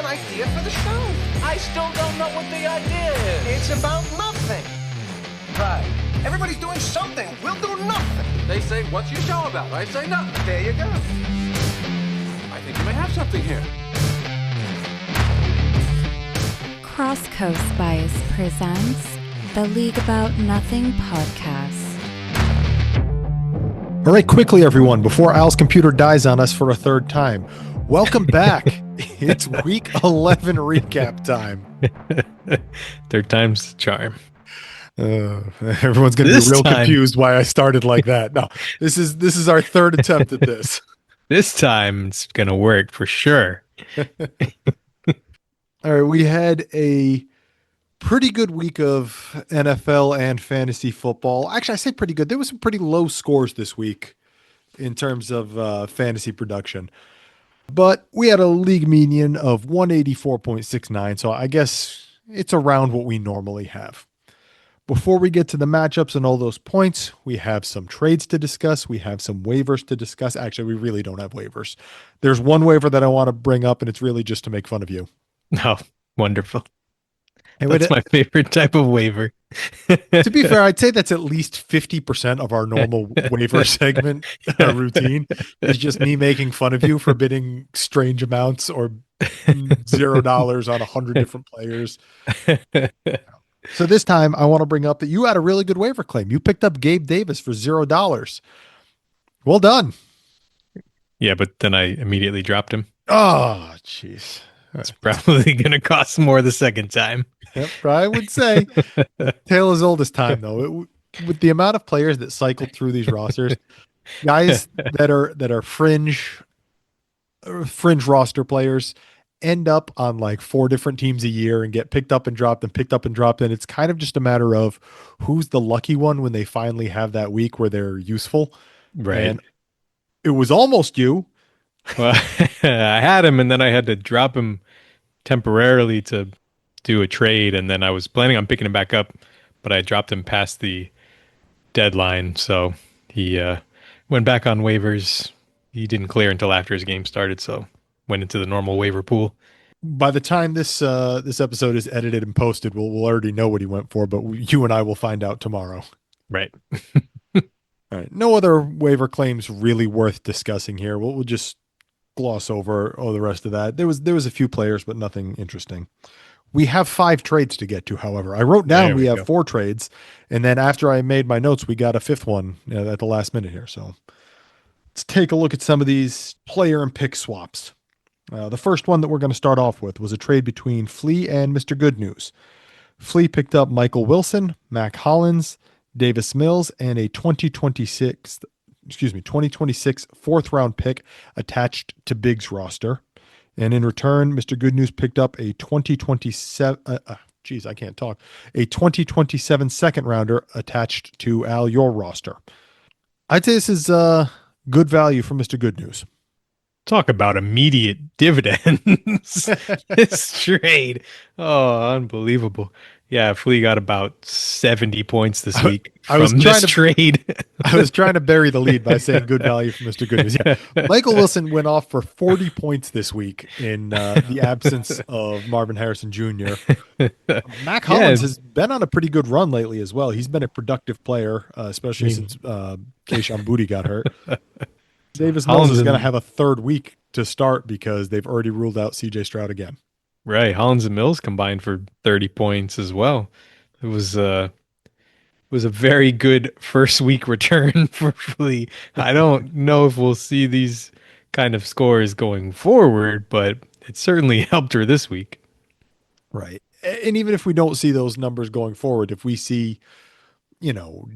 idea for the show. I still don't know what the idea is. It's about nothing. Right. Everybody's doing something. We'll do nothing. They say, what's your show about? I say nothing. There you go. I think you may have something here. Cross Coast Spice presents the League About Nothing podcast. All right, quickly, everyone, before Al's computer dies on us for a third time. Welcome back. It's week 11 recap time. Third time's the charm. Everyone's going to be real confused why I started like that. No, this is our third attempt at this. This time it's going to work for sure. All right, we had a pretty good week of NFL and fantasy football. Actually, I say pretty good. There was some pretty low scores this week in terms of fantasy production. But we had a league median of 184.69, so I guess it's around what we normally have. Before we get to the matchups and all those points, we have some trades to discuss. We have some waivers to discuss. Actually, we really don't have waivers. There's one waiver that I want to bring up, and it's really just to make fun of you. Oh, wonderful. That's my favorite type of waiver. To be fair, I'd say that's at least 50% of our normal waiver segment routine is just me making fun of you for bidding strange amounts or $0 on 100 different players. So this time I want to bring up that you had a really good waiver claim. You picked up Gabe Davis for $0. Well done. Yeah, but then I immediately dropped him. Oh, jeez. It's probably going to cost more the second time. Yep, I would say. Tale as old as time, though. With the amount of players that cycled through these rosters, guys that are fringe roster players end up on like 4 different teams a year and get picked up and dropped and picked up and dropped. And it's kind of just a matter of who's the lucky one when they finally have that week where they're useful. Right. And it was almost you. Well, I had him and then I had to drop him temporarily to do a trade. And then I was planning on picking him back up, but I dropped him past the deadline. So he went back on waivers. He didn't clear until after his game started. So went into the normal waiver pool. By the time this episode is edited and posted, we'll already know what he went for, but you and I will find out tomorrow. Right. All right. No other waiver claims really worth discussing here. We'll just gloss over all the rest of that. There was a few players, but nothing interesting. We have 5 trades to get to, however. I wrote down we have 4 trades, and then after I made my notes, we got a 5th one at the last minute here. So let's take a look at some of these player and pick swaps. The first one that we're going to start off with was a trade between Flea and Mr. Good News. Flea picked up Michael Wilson, Mac Hollins, Davis Mills, and a 2026 4th round pick attached to Big's roster. And in return, Mr. Good News picked up a 2027 a 2027 second rounder attached to Al, your roster. I'd say this is good value for Mr. Good News. Talk about immediate dividends. This trade. Oh, unbelievable. Yeah, Flea got about 70 points this week from this trade. I was trying to bury the lead by saying good value for Mr. Good News. Yeah. Michael Wilson went off for 40 points this week in the absence of Marvin Harrison Jr. Mac Hollins has been on a pretty good run lately as well. He's been a productive player, especially since Keyshawn Boutte got hurt. Davis Mills is going to have a 3rd week to start because they've already ruled out CJ Stroud again. Right. Hollins and Mills combined for 30 points as well. It was a very good first week return for Flea. I don't know if we'll see these kind of scores going forward, but it certainly helped her this week. Right. And even if we don't see those numbers going forward, if we see,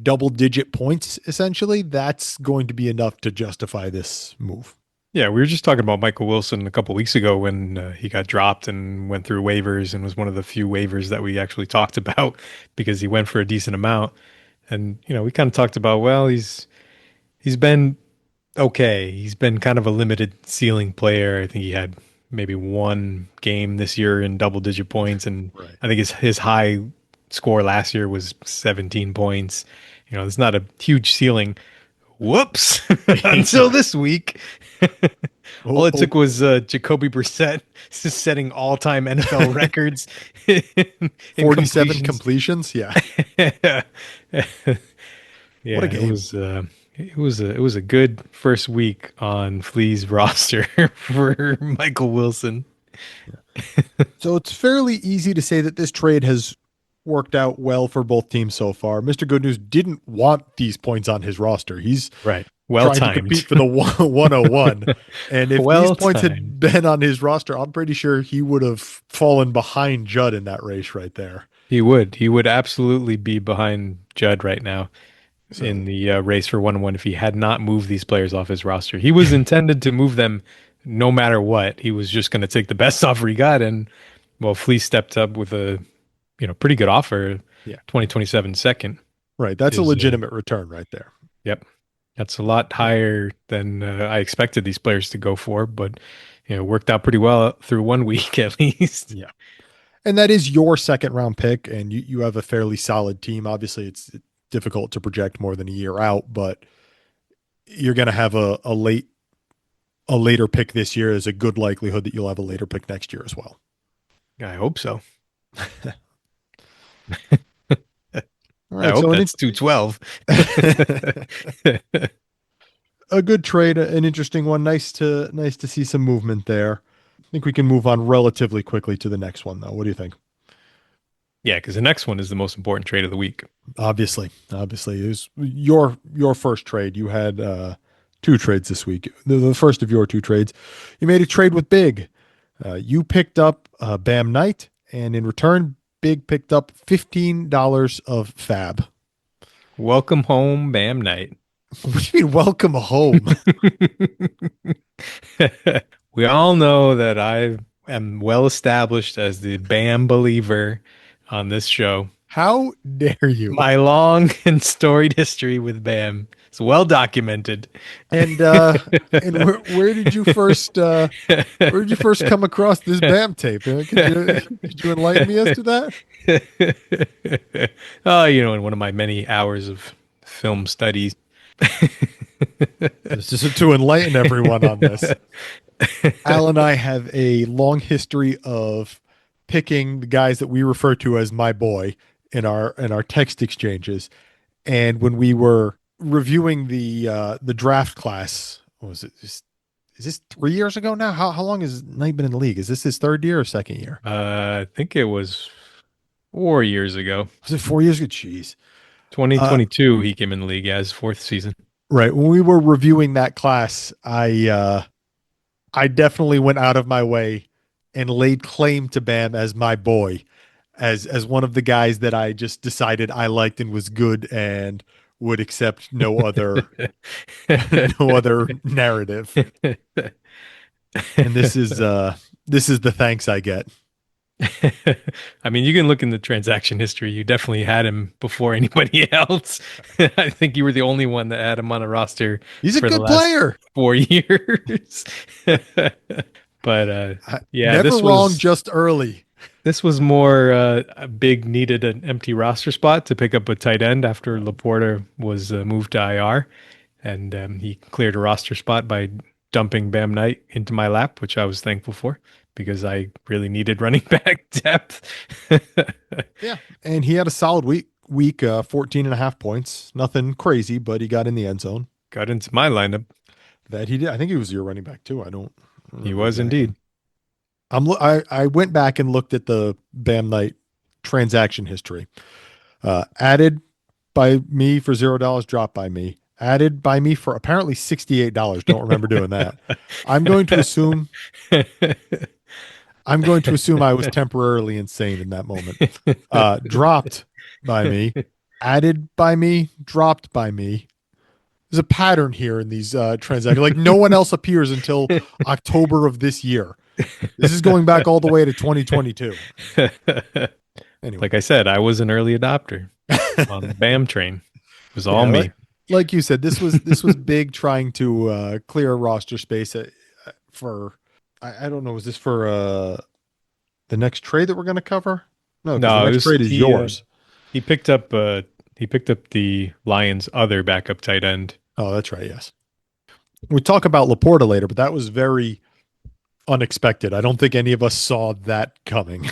double-digit points, essentially, that's going to be enough to justify this move. Yeah, we were just talking about Michael Wilson a couple weeks ago when he got dropped and went through waivers and was one of the few waivers that we actually talked about because he went for a decent amount. And, we kind of talked about, well, he's been okay. He's been kind of a limited ceiling player. I think he had maybe 1 game this year in double-digit points, and right. I think his high score last year was 17 points. It's not a huge ceiling. Whoops. Until this week. All Oh, it took was Jacoby Brissett setting all-time NFL records in 47 completions. completions. Yeah. Yeah, What a it game. was it was a good first week on Flea's roster for Michael Wilson. So it's fairly easy to say that this trade has worked out well for both teams so far. Mr. Good News didn't want these points on his roster. He's Right. Well trying to compete timed. for the 101. And if these Well points timed. had been on his roster, I'm pretty sure he would have fallen behind Judd in that race right there. He would. He would absolutely be behind Judd right now in So, the race for 1-1 if he had not moved these players off his roster. He was intended to move them no matter what. He was just going to take the best offer he got, and well, Flea stepped up with a pretty good offer. yeah, 2027 second right. That's a is legitimate return right there. yep. That's a lot higher than I expected these players to go for, but worked out pretty well through 1 week at least. Yeah. And that is your second round pick, and you have a fairly solid team. Obviously, it's difficult to project more than a year out, but you're going to have a later pick this year. There's a good likelihood that you'll have a later pick next year as well. I hope so. All I right, hope so that's 212. a good trade, an interesting one. Nice to see some movement there. I think we can move on relatively quickly to the next one, though. What do you think? Yeah, because the next one is the most important trade of the week. Obviously, it was your first trade. You had two trades this week. The first of your two trades, you made a trade with Big. You picked up Bam Knight, and in return, Big picked up $15 of Fab. Welcome home, Bam Knight. What do you mean, welcome home? We all know that I am well established as the Bam believer on this show. How dare you? My long and storied history with Bam is well documented. And where did you first come across this Bam tape? Could you enlighten me as to that? Oh, in one of my many hours of film studies. This is to enlighten everyone on this. Al and I have a long history of picking the guys that we refer to as my boy in our text exchanges. And when we were reviewing the draft class, what was it? Is this 3 years ago now? How long has Knight been in the league? Is this his third year or second year? I think it was 4 years ago. Was it 4 years ago? Jeez. 2022, he came in the league as fourth season. Right. When we were reviewing that class, I definitely went out of my way and laid claim to Bam as my boy, as one of the guys that I just decided I liked and was good and would accept no other no other narrative. And this is the thanks I get. I mean, you can look in the transaction history. You definitely had him before anybody else. I think you were the only one that had him on a roster. He's a for good the last player. 4 years. But yeah, never wrong, just early. This was more Big needed an empty roster spot to pick up a tight end after Laporta was moved to IR, and he cleared a roster spot by dumping Bam Knight into my lap, which I was thankful for because I really needed running back depth. Yeah, and he had a solid week 14 and a half points. Nothing crazy, but he got in the end zone. Got into my lineup. That he did. I think he was your running back too. He was indeed. I went back and looked at the Bam Knight transaction history. Added by me for $0, dropped by me. Added by me for apparently $68. Don't remember doing that. I'm going to assume I was temporarily insane in that moment. Dropped by me, added by me, dropped by me. There's a pattern here in these transactions. Like no one else appears until October of this year. This is going back all the way to 2022. Anyway. Like I said, I was an early adopter on the BAM train. It was all me. Like you said, this was Big trying to clear a roster space for I don't know. Was this for the next trade that we're going to cover? No, the next trade is yours. He picked up the Lions' other backup tight end. Oh, that's right. Yes. We talk about Laporta later, but that was very unexpected. I don't think any of us saw that coming.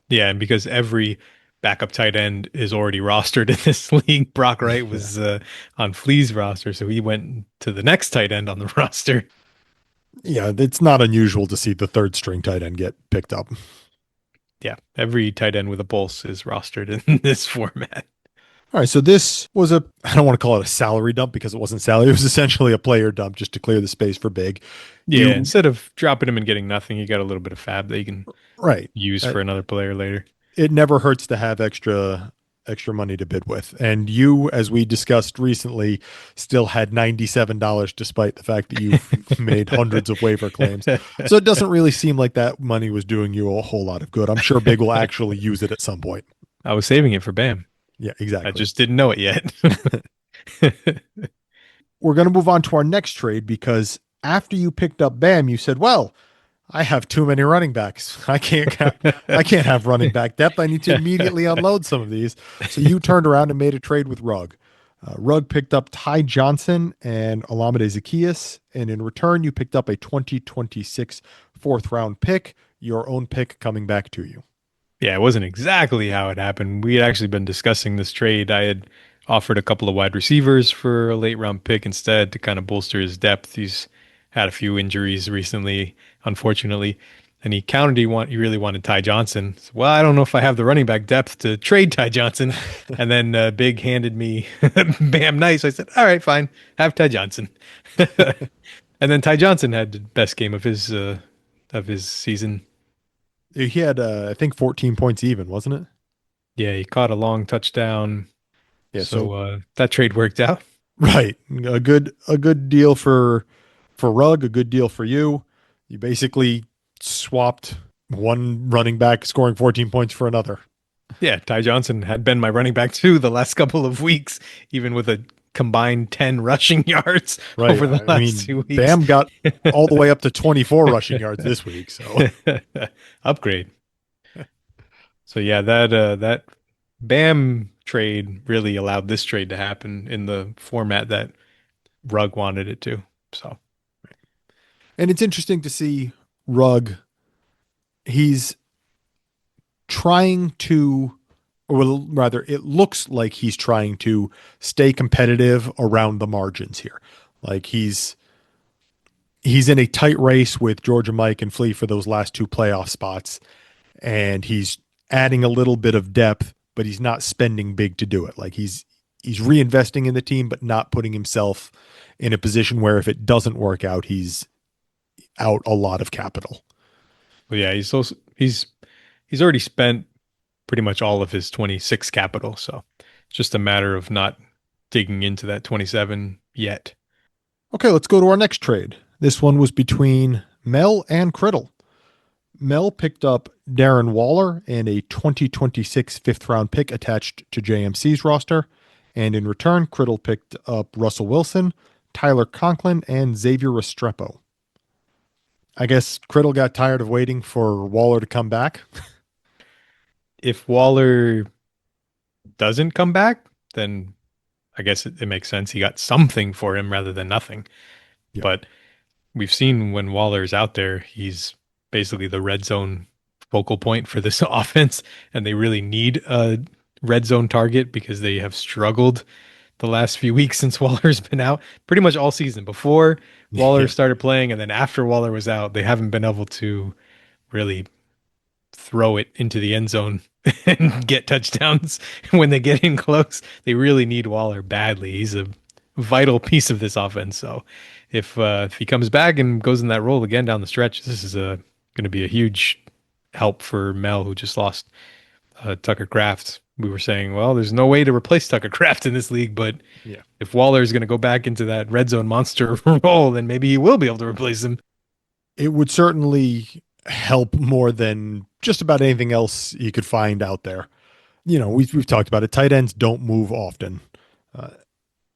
Yeah, and because every backup tight end is already rostered in this league, Brock Wright Yeah. was on Flea's roster, so he went to the next tight end on the roster. Yeah, it's not unusual to see the third string tight end get picked up. Yeah, every tight end with a pulse is rostered in this format. All right, so this was I don't want to call it a salary dump because it wasn't salary. It was essentially a player dump just to clear the space for Big. Yeah, instead of dropping him and getting nothing, you got a little bit of fab that you can Right. use for another player later. It never hurts to have extra money to bid with. And you, as we discussed recently, still had $97 despite the fact that you've made hundreds of waiver claims. So it doesn't really seem like that money was doing you a whole lot of good. I'm sure Big will actually use it at some point. I was saving it for Bam. Yeah, exactly. I just didn't know it yet. We're going to move on to our next trade because after you picked up Bam, you said, well, I have too many running backs. I can't have running back depth. I need to immediately unload some of these. So you turned around and made a trade with Rugg. Rugg picked up Ty Johnson and Olamide Zaccheaus, and in return, you picked up a 2026 fourth round pick, your own pick coming back to you. Yeah, it wasn't exactly how it happened. We had actually been discussing this trade. I had offered a couple of wide receivers for a late round pick instead to kind of bolster his depth. He's had a few injuries recently, unfortunately. And he he really wanted Ty Johnson. So, well, I don't know if I have the running back depth to trade Ty Johnson. And then Big handed me Bam Nice. I said, all right, fine, have Ty Johnson. And then Ty Johnson had the best game of his season. He had, I think, 14 points even, wasn't it? Yeah, he caught a long touchdown. Yeah, So that trade worked out. Right, a good deal for Rugg, a good deal for you. You basically swapped one running back scoring 14 points for another. Yeah, Ty Johnson had been my running back too the last couple of weeks, even with a combined 10 rushing yards over the last 2 weeks. Bam got all the way up to 24 rushing yards this week. So upgrade. So yeah, that Bam trade really allowed this trade to happen in the format that Rugg wanted it to. So, and it's interesting to see Rugg. He's trying to, or rather, it looks like he's trying to stay competitive around the margins here. Like he's in a tight race with Georgia Mike and Flea for those last two playoff spots, and he's adding a little bit of depth, but he's not spending big to do it. Like he's reinvesting in the team, but not putting himself in a position where if it doesn't work out, he's out a lot of capital. Well, yeah, he's already spent pretty much all of his 26 capital, so it's just a matter of not digging into that 27 yet. Okay, let's go to our next trade. This one was between Mel and Criddle. Mel picked up Darren Waller and a 2026 fifth round pick attached to JMC's roster. And in return, Criddle picked up Russell Wilson, Tyler Conklin, and Xavier Restrepo. I guess Criddle got tired of waiting for Waller to come back. If Waller doesn't come back, then I guess it makes sense. He got something for him rather than nothing. Yeah. But we've seen when Waller's out there, he's basically the red zone focal point for this offense, and they really need a red zone target because they have struggled the last few weeks since Waller's been out, pretty much all season. Before Waller started playing, and then after Waller was out, they haven't been able to really throw it into the end zone and get touchdowns when they get in close. They really need Waller badly. He's a vital piece of this offense. So if he comes back and goes in that role again down the stretch, this is going to be a huge help for Mel, who just lost Tucker Kraft. We were saying, well, there's no way to replace Tucker Kraft in this league, but if Waller is going to go back into that red zone monster role, then maybe he will be able to replace him. It would certainly help more than just about anything else you could find out there. You know, we've talked about it. Tight ends don't move often.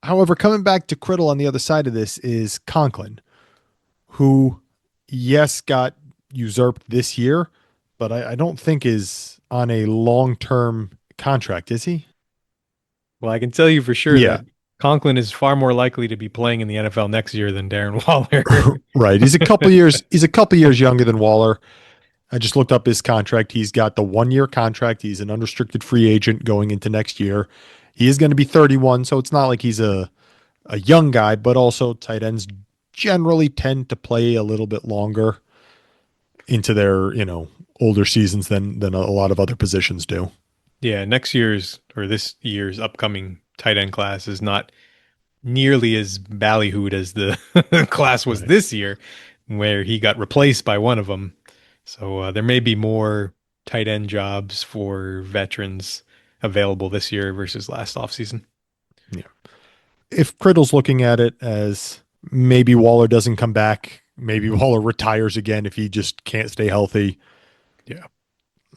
However, coming back to Criddle on the other side of this is Conklin, who, yes, got usurped this year, but I don't think is on a long-term contract, is he? Well, I can tell you for sure that Conklin is far more likely to be playing in the NFL next year than Darren Waller. Right. He's a couple years. He's a couple years younger than Waller. I just looked up his contract. He's got the 1 year contract. He's an unrestricted free agent going into next year. He is going to be 31, so it's not like he's a young guy, but also tight ends generally tend to play a little bit longer into their, older seasons than a lot of other positions do. Yeah, next year's or this year's upcoming tight end class is not nearly as ballyhooed as the class was Right. this year, where he got replaced by one of them. So there may be more tight end jobs for veterans available this year versus last offseason. Yeah. If Criddle's looking at it as maybe Waller doesn't come back, maybe Waller retires again if he just can't stay healthy. Yeah.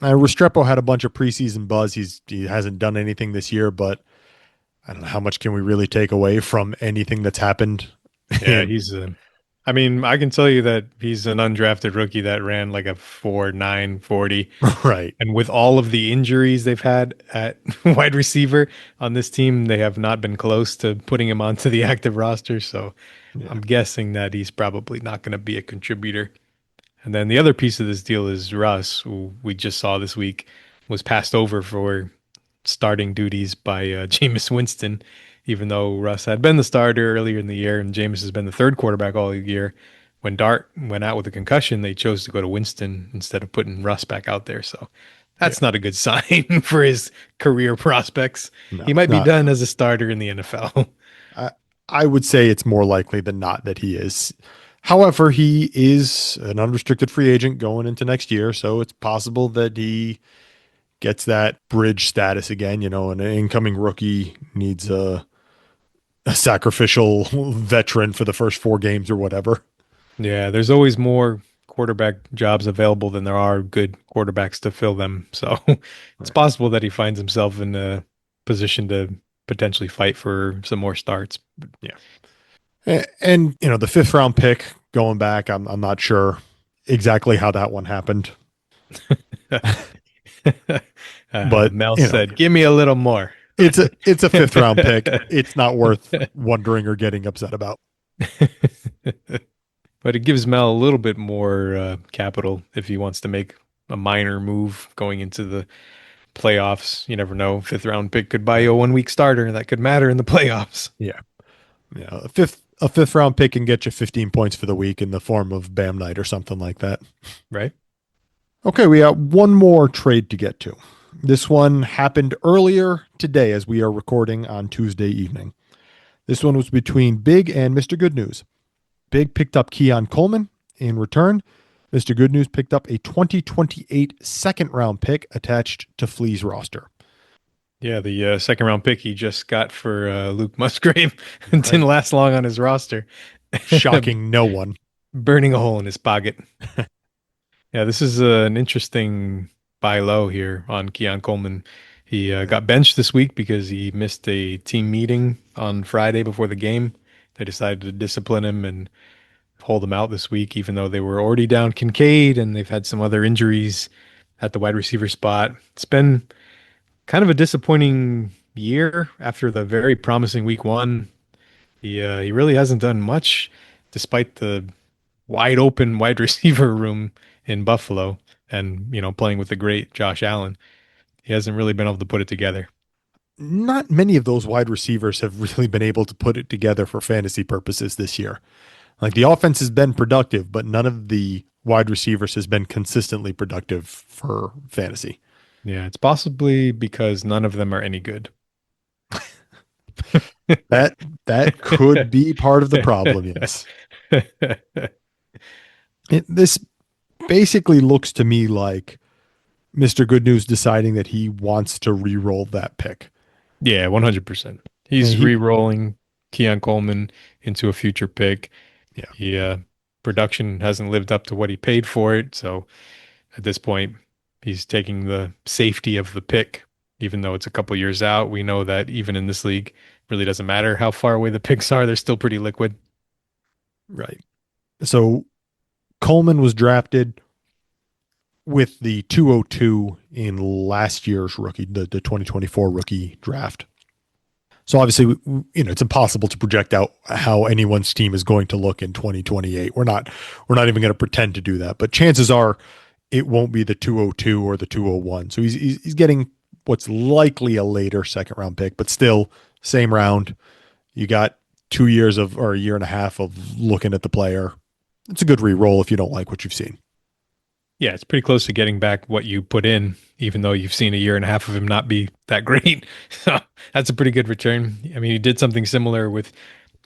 Restrepo had a bunch of preseason buzz. He hasn't done anything this year, but I don't know how much can we really take away from anything that's happened. Yeah, he's I mean, I can tell you that he's an undrafted rookie that ran like a 4.9 40. Right. And with all of the injuries they've had at wide receiver on this team, they have not been close to putting him onto the active roster. So I'm guessing that he's probably not going to be a contributor. And then the other piece of this deal is Russ, who we just saw this week, was passed over for starting duties by Jameis Winston, even though Russ had been the starter earlier in the year and Jameis has been the third quarterback all year. When Dart went out with a concussion, they chose to go to Winston instead of putting Russ back out there. So that's not a good sign for his career prospects. No, He might be not. done as a starter in the NFL. I would say it's more likely than not that he is. However, he is an unrestricted free agent going into next year, so it's possible that he gets that bridge status again. An incoming rookie needs a sacrificial veteran for the first 4 games or whatever. Yeah, there's always more quarterback jobs available than there are good quarterbacks to fill them. So it's possible that he finds himself in a position to potentially fight for some more starts. Yeah. And the 5th-round pick going back, I'm not sure exactly how that one happened. But Mel said, "Give me a little more." It's a 5th-round pick. It's not worth wondering or getting upset about. But it gives Mel a little bit more capital if he wants to make a minor move going into the playoffs. You never know. 5th-round pick could buy you a 1-week starter that could matter in the playoffs. Yeah. A 5th-round pick can get you 15 points for the week in the form of Bam Night or something like that. Right. Okay, we got one more trade to get to. This one happened earlier today as we are recording on Tuesday evening. This one was between Big and Mr. Good News. Big picked up Keon Coleman. In return, Mr. Good News picked up a 2028 second-round pick attached to Flea's roster. Yeah, the 2nd-round pick he just got for Luke Musgrave didn't last long on his roster. Shocking no one. Burning a hole in his pocket. Yeah, this is an interesting buy low here on Keon Coleman. He got benched this week because he missed a team meeting on Friday before the game. They decided to discipline him and hold him out this week, even though they were already down Kincaid and they've had some other injuries at the wide receiver spot. It's been kind of a disappointing year after the very promising week 1. He really hasn't done much despite the wide open wide receiver room in Buffalo and, playing with the great Josh Allen. He hasn't really been able to put it together. Not many of those wide receivers have really been able to put it together for fantasy purposes this year. Like the offense has been productive, but none of the wide receivers has been consistently productive for fantasy. Yeah, it's possibly because none of them are any good. That could be part of the problem, yes. This basically looks to me like Mr. Good News deciding that he wants to re-roll that pick. Yeah, 100%. He's re-rolling Keon Coleman into a future pick. Yeah. Production hasn't lived up to what he paid for it. So at this point, he's taking the safety of the pick, even though it's a couple years out. We know that even in this league, it really doesn't matter how far away the picks are. They're still pretty liquid. Right. So Coleman was drafted with the 202 in last year's the 2024 rookie draft. So obviously, it's impossible to project out how anyone's team is going to look in 2028. We're not even going to pretend to do that. But chances are it won't be the 202 or the 201. So he's getting what's likely a later second round pick, but still same round. You got 2 years or a year and a half of looking at the player. It's a good re-roll if you don't like what you've seen. Yeah, it's pretty close to getting back what you put in, even though you've seen a year and a half of him not be that great. So that's a pretty good return. I mean, he did something similar with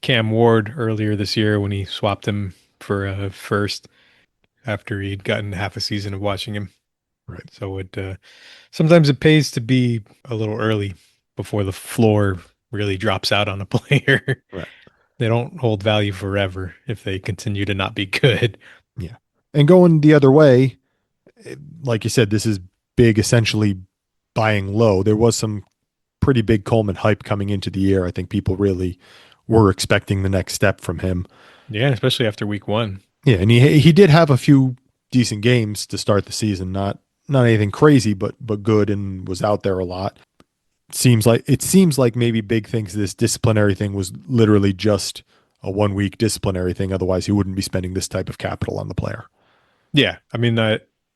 Cam Ward earlier this year when he swapped him for a first after he'd gotten half a season of watching him. Right. So sometimes it pays to be a little early before the floor really drops out on a player. Right. They don't hold value forever if they continue to not be good. Yeah. And going the other way, like you said, this is big, essentially buying low. There was some pretty big Coleman hype coming into the year. I think people really were expecting the next step from him. Yeah, especially after week 1. Yeah, and he did have a few decent games to start the season. Not anything crazy, but good, and was out there a lot. It seems like maybe Big thinks this disciplinary thing was literally just a 1 week disciplinary thing. Otherwise, he wouldn't be spending this type of capital on the player. Yeah, I mean,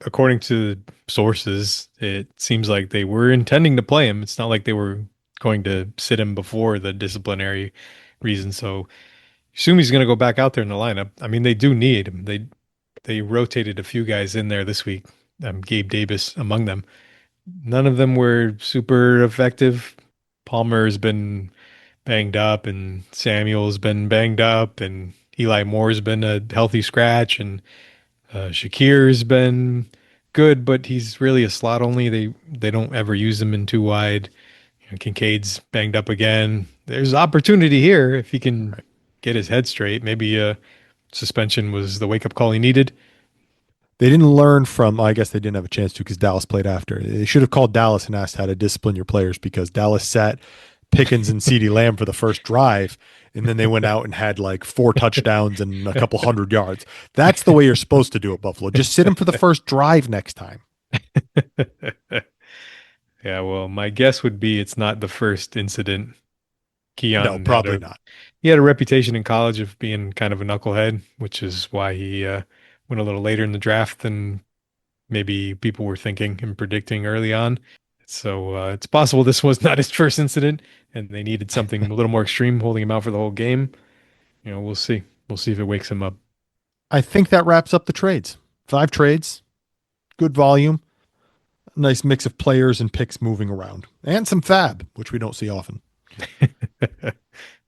according to sources, it seems like they were intending to play him. It's not like they were going to sit him before the disciplinary reason. So assume he's going to go back out there in the lineup. I mean, they do need him. They rotated a few guys in there this week, Gabe Davis among them. None of them were super effective. Palmer's been banged up, and Samuel's been banged up, and Eli Moore's been a healthy scratch, and Shakir's been good, but he's really a slot only. They don't ever use him in too wide. Kincaid's banged up again. There's opportunity here if he can get his head straight. Maybe suspension was the wake-up call he needed. They didn't learn from, I guess they didn't have a chance to because Dallas played after. They should have called Dallas and asked how to discipline your players, because Dallas sat Pickens and CeeDee Lamb for the first drive, and then they went out and had like 4 touchdowns and a couple 100 yards. That's the way you're supposed to do it, Buffalo. Just sit him for the first drive next time. Yeah, well, my guess would be it's not the first incident. Keon, No, probably not. He had a reputation in college of being kind of a knucklehead, which is why he went a little later in the draft than maybe people were thinking and predicting early on. So it's possible this was not his first incident, and they needed something a little more extreme, holding him out for the whole game. We'll see. We'll see if it wakes him up. I think that wraps up the trades. 5 trades, good volume, nice mix of players and picks moving around, and some fab, which we don't see often.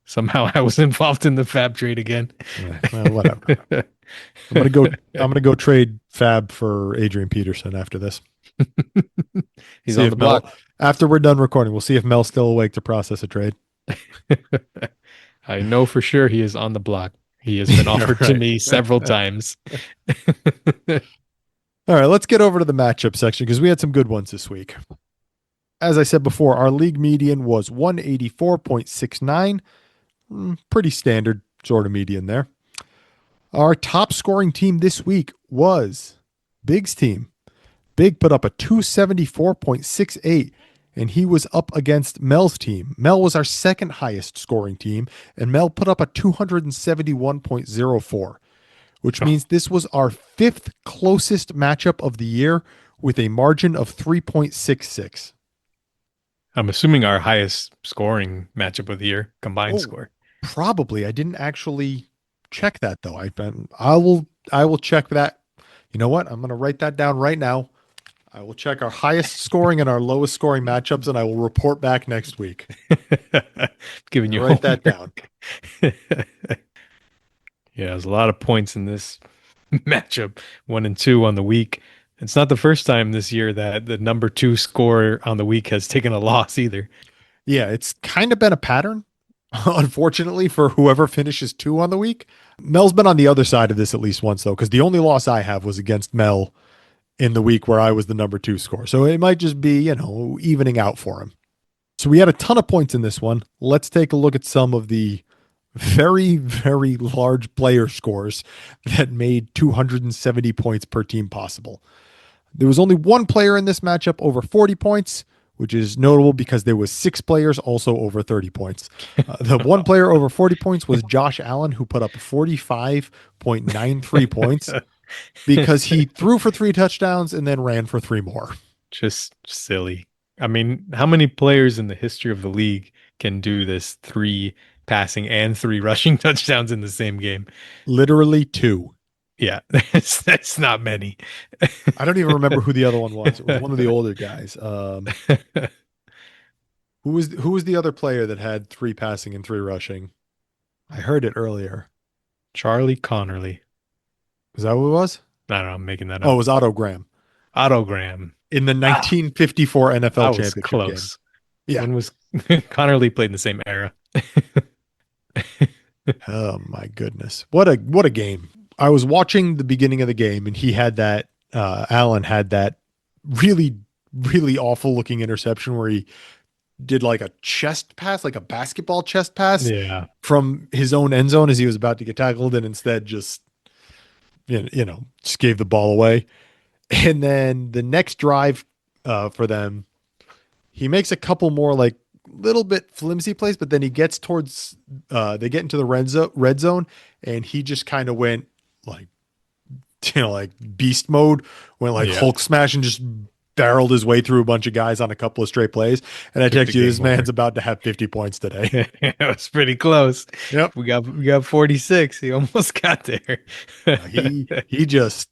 Somehow I was involved in the fab trade again. Well, whatever. I'm gonna go trade fab for Adrian Peterson after this. He's see on the block. After we're done recording, we'll see if Mel's still awake to process a trade. I know for sure he is on the block. He has been offered to me several times. All right, let's get over to the matchup section because we had some good ones this week. As I said before, our league median was 184.69. Pretty standard sort of median there. Our top scoring team this week was Big's team. Big put up a 274.68, and he was up against Mel's team. Mel was our second highest scoring team, and Mel put up a 271.04, which means this was our 5th closest matchup of the year with a margin of 3.66. I'm assuming our highest scoring matchup of the year, combined score. Probably. I didn't actually check that though. I will check that. You know what? I'm going to write that down right now. I will check our highest scoring and our lowest scoring matchups, and I will report back next week. Giving you write that down. Yeah, there's a lot of points in this matchup. 1 and 2 on the week. It's not the first time this year that the number 2 scorer on the week has taken a loss either. Yeah, it's kind of been a pattern, unfortunately, for whoever finishes 2 on the week. Mel's been on the other side of this at least once, though, because the only loss I have was against Mel in the week where I was the number 2 scorer. So it might just be, evening out for him. So we had a ton of points in this one. Let's take a look at some of the very, very large player scores that made 270 points per team possible. There was only one player in this matchup over 40 points, which is notable because there was 6 players also over 30 points. The one player over 40 points was Josh Allen, who put up 45.93 points because he threw for 3 touchdowns and then ran for 3 more. Just silly. I mean, how many players in the history of the league can do this 3 passing and 3 rushing touchdowns in the same game? Literally 2. Yeah, that's not many. I don't even remember who the other one was. It was one of the older guys. Who was the other player that had 3 passing and 3 rushing? I heard it earlier. Charlie Connerly. Is that who it was? I don't know. I'm making that up. Oh, it was Otto Graham Otto Graham. in the 1954 NFL That was championship close. game. Yeah. When was Connerly played in the same era? Oh my goodness. What a game. I was watching the beginning of the game and he had that Allen had that really, really awful looking interception where he did like a chest pass, like a basketball chest pass Yeah. from his own end zone as he was about to get tackled and instead just just gave the ball away. And then the next drive for them, he makes a couple more like little bit flimsy plays, but then he gets towards they get into the red zone and he just kind of went like like beast mode, went like Hulk smash and just barreled his way through a bunch of guys on a couple of straight plays. And I text you, this man's about to have 50 points today. It was pretty close. Yep. We got 46. He almost got there. He just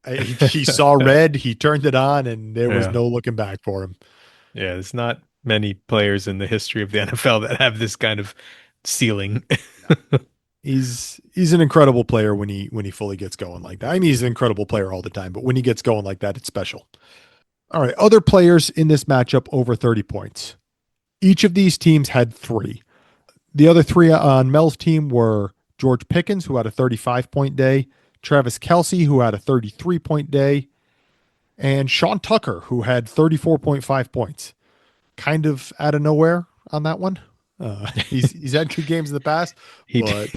he saw red, he turned it on, and there was no looking back for him. Yeah, there's not many players in the history of the NFL that have this kind of ceiling. He's an incredible player when he fully gets going like that. I mean, he's an incredible player all the time, but when he gets going like that, it's special. All right, other players in this matchup over 30 points. Each of these teams had 3. The other 3 on Mel's team were George Pickens, who had a 35-point day, Travis Kelce, who had a 33-point day, and Sean Tucker, who had 34.5 points. Kind of out of nowhere on that one. He's had 2 games in the past, but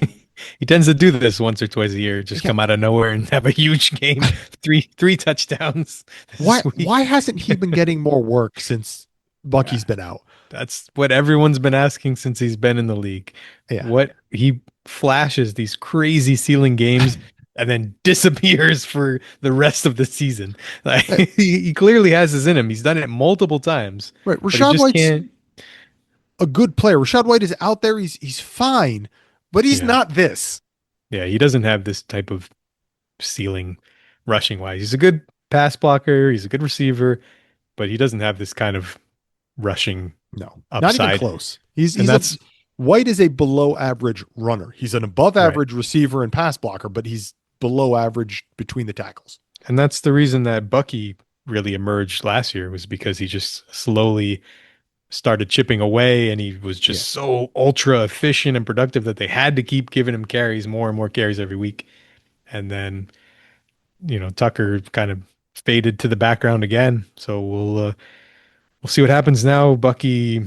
he tends to do this once or twice a year, just come out of nowhere and have a huge game, three touchdowns. Why hasn't he been getting more work since Bucky's been out? That's what everyone's been asking since he's been in the league. Yeah. What he flashes these crazy ceiling games and then disappears for the rest of the season. Like, he clearly has this in him. He's done it multiple times. Right. Rashad White's a good player. Rashad White is out there. He's fine, but he's not this. Yeah, he doesn't have this type of ceiling rushing wise. He's a good pass blocker. He's a good receiver, but he doesn't have this kind of rushing upside. Not even close. White is a below average runner. He's an above average receiver and pass blocker, but he's below average between the tackles. And that's the reason that Bucky really emerged last year, was because he just slowly started chipping away and he was just so ultra efficient and productive that they had to keep giving him carries, more and more carries every week. And then, Tucker kind of faded to the background again. So we'll see what happens now. Bucky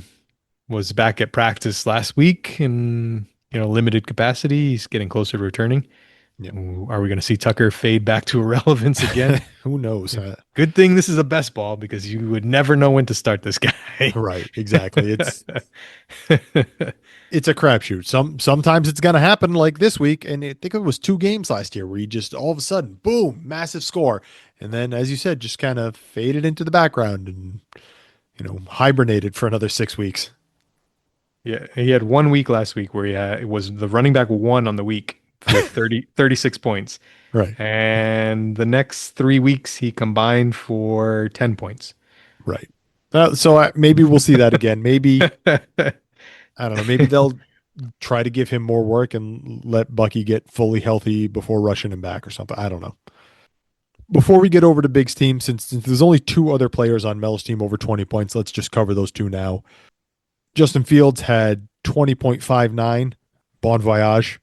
was back at practice last week in limited capacity. He's getting closer to returning. Yep. Are we going to see Tucker fade back to irrelevance again? Who knows? Good thing this is a best ball, because you would never know when to start this guy. Right, exactly. It's a crapshoot. Sometimes it's going to happen like this week, and I think it was 2 games last year where he just all of a sudden, boom, massive score, and then, as you said, just kind of faded into the background and hibernated for another 6 weeks. Yeah, he had 1 week last week where it was the running back 1 on the week with 36 points. Right. And the next 3 weeks he combined for 10 points. Right. So maybe we'll see that again. Maybe, I don't know, maybe they'll try to give him more work and let Bucky get fully healthy before rushing him back or something. I don't know. Before we get over to Big's team, since there's only 2 other players on Mel's team over 20 points, let's just cover those 2 now. Justin Fields had 20.59. Bon voyage.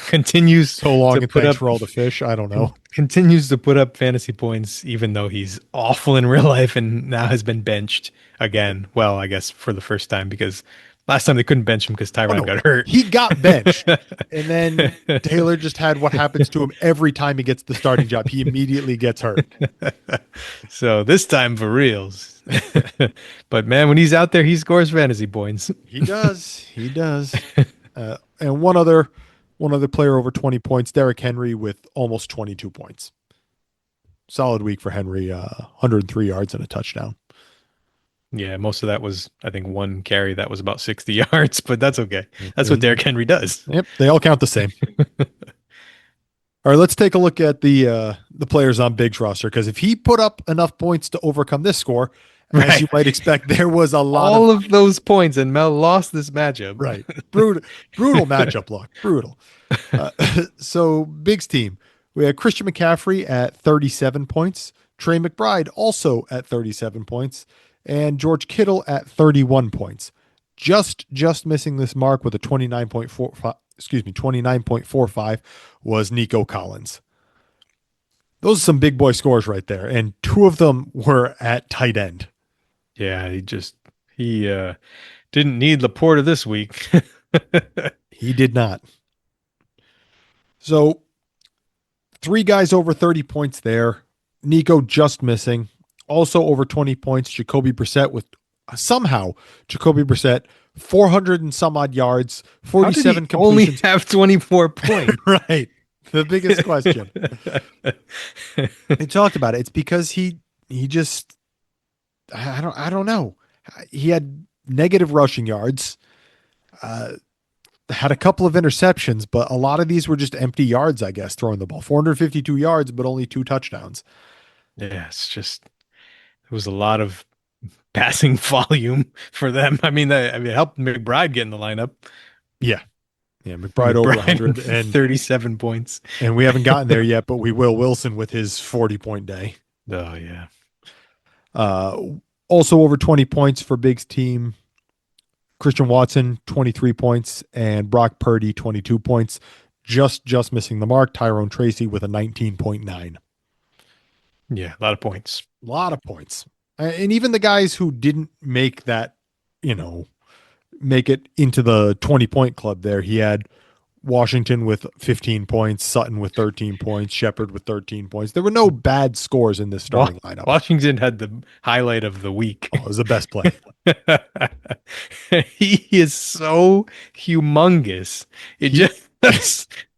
Continues so long, to and put thanks up for all the fish. I don't know. Continues to put up fantasy points, even though he's awful in real life and now has been benched again. Well, I guess for the first time, because last time they couldn't bench him because Tyrod got hurt. He got benched, and then Taylor just had what happens to him every time he gets the starting job. He immediately gets hurt. So this time, for reals, But man, when he's out there, he scores fantasy points. He does. He does. And one other player over 20 points, Derrick Henry with almost 22 points. Solid week for Henry, 103 yards and a touchdown. Yeah, most of that was, I think, one carry that was about 60 yards, but that's okay. That's what Derrick Henry does. Yep, they all count the same. All right, let's take a look at the players on Big's roster, because if he put up enough points to overcome this score, as you might expect, there was a lot all of those points, and Mel lost this matchup. Right. Brutal matchup luck. Brutal. So Big's team, we had Christian McCaffrey at 37 points, Trey McBride also at 37 points, and George Kittle at 31 points. Just missing this mark with a 29.45 was Nico Collins. Those are some big boy scores right there, and two of them were at tight end. Yeah, he didn't need Laporta this week. He did not. So 3 guys over 30 points there. Nico just missing. Also over 20 points, Jacoby Brissett with 400 and some odd yards, 47 completions. Only have 24 points. Right. The biggest question. They talked about it. It's because he just, I don't know. He had negative rushing yards, had a couple of interceptions, but a lot of these were just empty yards, I guess, throwing the ball. 452 yards, but only 2 touchdowns. Yeah, it's just, there was a lot of passing volume for them. I mean, it helped McBride get in the lineup. Yeah. Yeah, McBride over 100 and 37 points. And we haven't gotten there yet, but we will. Wilson with his 40-point day. Oh, yeah. Also over 20 points for Big's team, Christian Watson, 23 points, and Brock Purdy, 22 points. Just missing the mark. Tyrone Tracy with a 19.9. Yeah, a lot of points. A lot of points. And even the guys who didn't make that, make it into the 20-point club there, he had Washington with 15 points, Sutton with 13 points, Shepard with 13 points. There were no bad scores in this starting lineup. Washington had the highlight of the week. Oh, it was the best play. He is so humongous. It just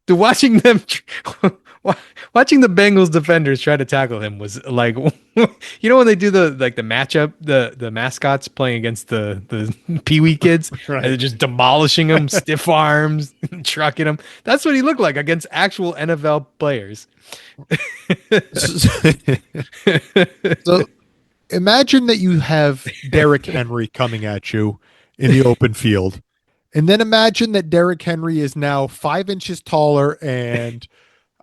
watching them watching the Bengals defenders try to tackle him was like, when they do the matchup, the mascots playing against the Pee-wee kids, right. And they're just demolishing them, stiff arms, trucking them. That's what he looked like against actual NFL players. So imagine that you have Derrick Henry coming at you in the open field. And then imagine that Derrick Henry is now 5 inches taller and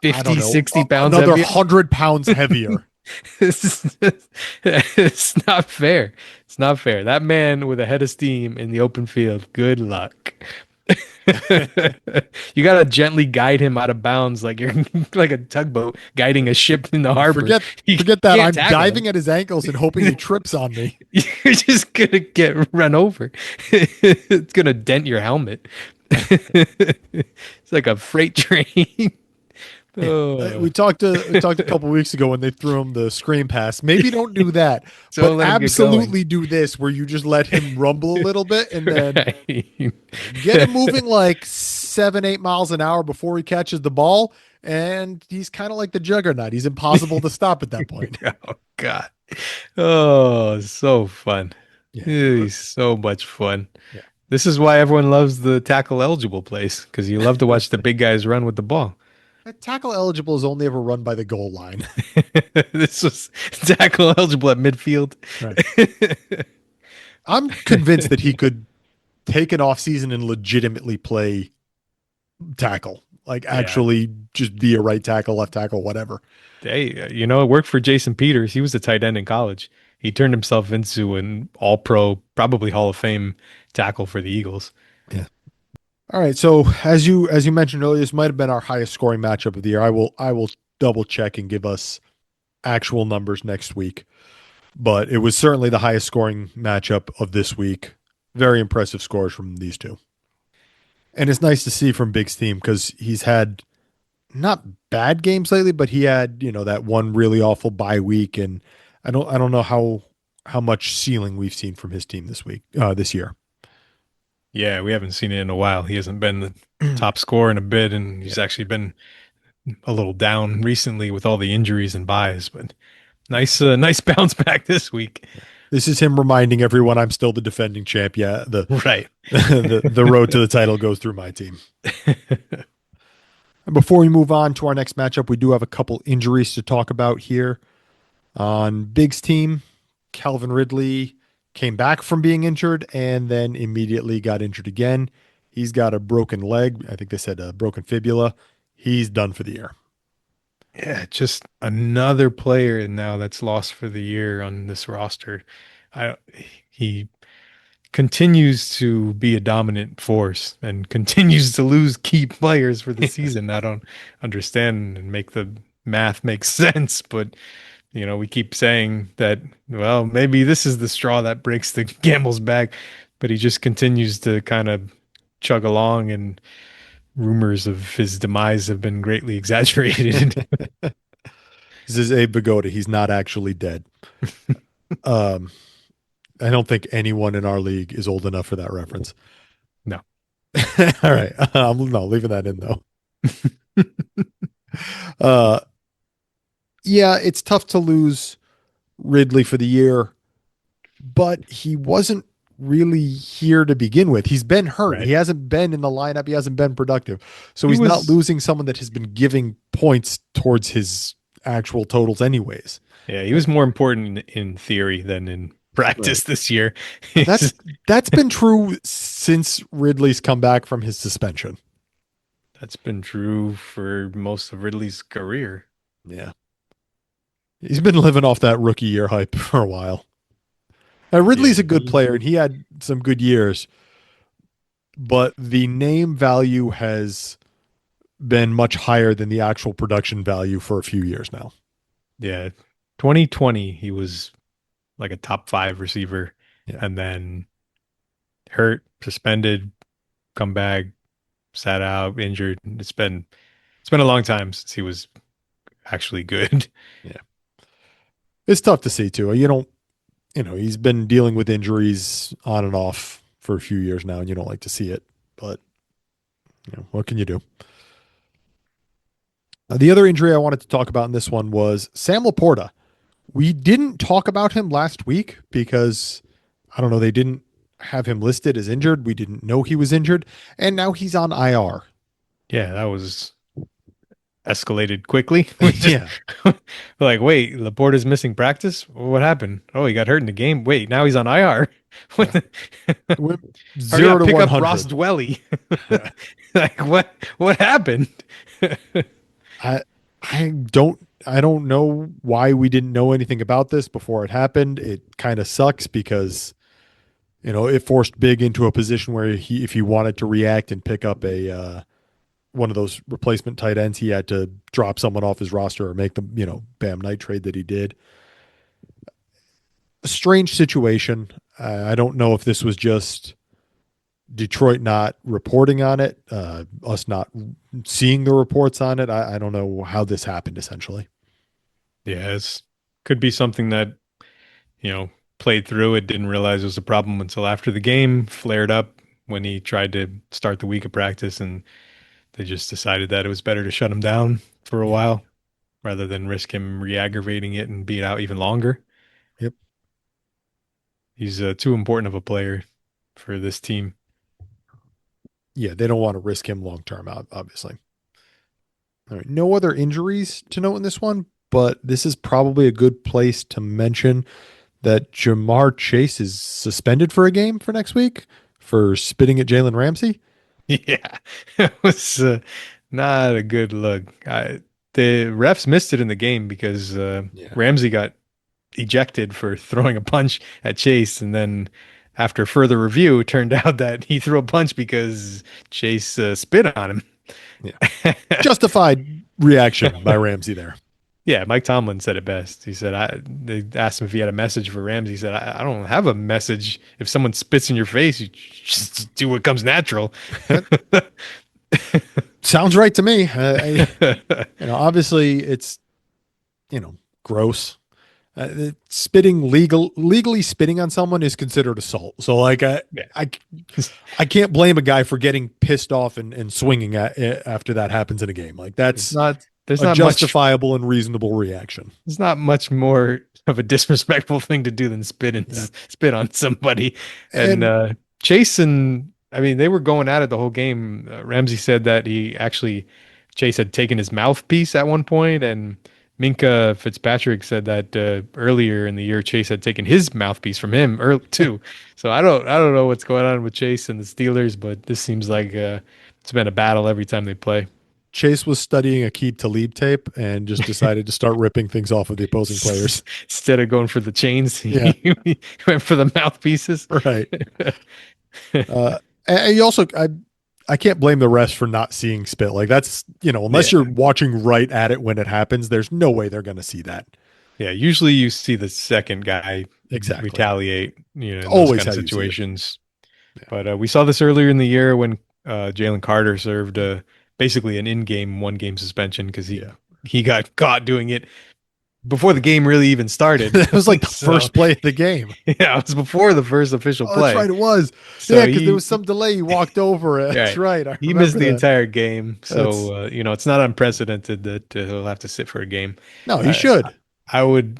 50, 60 pounds another heavier. 100 pounds heavier. It's not fair. It's not fair. That man with a head of steam in the open field, good luck. You got to gently guide him out of bounds like you're like a tugboat guiding a ship in the harbor. Forget that. I'm diving at his ankles and hoping he trips on me. You're just going to get run over. It's going to dent your helmet. It's like a freight train. Oh. We talked a couple weeks ago when they threw him the screen pass. Maybe don't do that, but absolutely do this where you just let him rumble a little bit and then get him moving like 7-8 miles an hour before he catches the ball. And he's kind of like the juggernaut. He's impossible to stop at that point. Oh God. Oh, so fun. Yeah. He's so much fun. Yeah. This is why everyone loves the tackle eligible place, because you love to watch the big guys run with the ball. Tackle eligible is only ever run by the goal line. This was tackle eligible at midfield. Right. I'm convinced that he could take an off season and legitimately play tackle, like actually just be a right tackle, left tackle, whatever. Hey, it worked for Jason Peters. He was a tight end in college. He turned himself into an all-pro, probably Hall of Fame tackle for the Eagles. Yeah. All right, so as you mentioned earlier, this might have been our highest scoring matchup of the year. I will double check and give us actual numbers next week, but it was certainly the highest scoring matchup of this week. Very impressive scores from these two, and it's nice to see from Big's team because he's had not bad games lately, but he had that one really awful bye week, and I don't know how how much ceiling we've seen from his team this year. Yeah, we haven't seen it in a while. He hasn't been the top scorer in a bit, and he's actually been a little down recently with all the injuries and buys. But nice bounce back this week. This is him reminding everyone I'm still the defending champ. Yeah, Right. the road to the title goes through my team. And before we move on to our next matchup, we do have a couple injuries to talk about here. On Big's team, Calvin Ridley came back from being injured and then immediately got injured again. He's got a broken leg. I think they said a broken fibula. He's done for the year. Yeah, just another player now that's lost for the year on this roster. He continues to be a dominant force and continues to lose key players for the season. I don't understand and make the math make sense, but we keep saying that, well, maybe this is the straw that breaks the camel's back, but he just continues to kind of chug along, and rumors of his demise have been greatly exaggerated. This is Abe Vigoda. He's not actually dead. I don't think anyone in our league is old enough for that reference. No. All right. I'm leaving that in though. Yeah, it's tough to lose Ridley for the year, but he wasn't really here to begin with. He's been hurt. Right. He hasn't been in the lineup. He hasn't been productive. So he's not losing someone that has been giving points towards his actual totals anyways. Yeah, he was more important in theory than in practice this year. That's been true since Ridley's come back from his suspension. That's been true for most of Ridley's career. Yeah. He's been living off that rookie year hype for a while. Now, Ridley's a good player, and he had some good years, but the name value has been much higher than the actual production value for a few years now. Yeah. 2020, he was like a top 5 receiver, and then hurt, suspended, come back, sat out, injured. It's been a long time since he was actually good. Yeah. It's tough to see too. He's been dealing with injuries on and off for a few years now, and you don't like to see it, but what can you do? The other injury I wanted to talk about in this one was Sam Laporta. We didn't talk about him last week because, I don't know, they didn't have him listed as injured. We didn't know he was injured, and now he's on IR. Yeah, that was escalated quickly. Yeah. Like, wait, Laporta's missing practice? What happened? Oh, he got hurt in the game. Wait, now he's on IR. What the? 0 to pick 100. up Ross Dwelly. Like, what happened? I don't know why we didn't know anything about this before it happened. It kind of sucks because, it forced Big into a position where if he wanted to react and pick up one of those replacement tight ends, he had to drop someone off his roster or make the, Bam Knight trade that he did. A strange situation. I don't know if this was just Detroit not reporting on it, us not seeing the reports on it. I don't know how this happened, essentially. Yeah, could be something that, played through it, didn't realize it was a problem until after the game, flared up when he tried to start the week of practice, and they just decided that it was better to shut him down for a while rather than risk him re-aggravating it and be out even longer. Yep. He's too important of a player for this team. Yeah, they don't want to risk him long-term, obviously. All right, no other injuries to note in this one, but this is probably a good place to mention that Jamar Chase is suspended for a game for next week for spitting at Jalen Ramsey. Yeah, it was not a good look. The refs missed it in the game because Ramsey got ejected for throwing a punch at Chase, and then after further review, it turned out that he threw a punch because Chase spit on him. Yeah, justified reaction by Ramsey there. Yeah, Mike Tomlin said it best. He said, they asked him if he had a message for Ramsey. He said, I don't have a message. If someone spits in your face, you just do what comes natural. Sounds right to me. Obviously it's, gross. Spitting legally spitting on someone is considered assault. So like Yeah. I can't blame a guy for getting pissed off and swinging at after that happens in a game. Like that's There's a not much. justifiable and reasonable reaction. There's not much more of a disrespectful thing to do than spit on somebody. And And Chase and I mean they were going at it the whole game. Ramsey said that Chase had taken his mouthpiece at one point, and Minka Fitzpatrick said that earlier in the year Chase had taken his mouthpiece from him early too. So I don't know what's going on with Chase and the Steelers, but this seems like it's been a battle every time they play. Chase was studying Aqib Talib tape and just decided to start ripping things off of the opposing players. Instead of going for the chains, Yeah. he went for the mouthpieces. Right. And you also, I can't blame the refs for not seeing spit. Like that's, unless Yeah. you're watching right at it when it happens, there's no way they're going to see that. Yeah, usually you see the second guy Exactly. retaliate, in those Always kind of how you see it. situations. Yeah. But we saw this earlier in the year when Jalen Carter served basically an in-game one-game suspension because he got caught doing it before the game really even started. It was like the So, first play of the game. Yeah, it was before the first official Oh, play. that's right. It was. So Yeah, because there was some delay. He walked over it. That's right. I He remember missed the that. entire game. So, it's not unprecedented that he'll have to sit for a game. No, he should. I would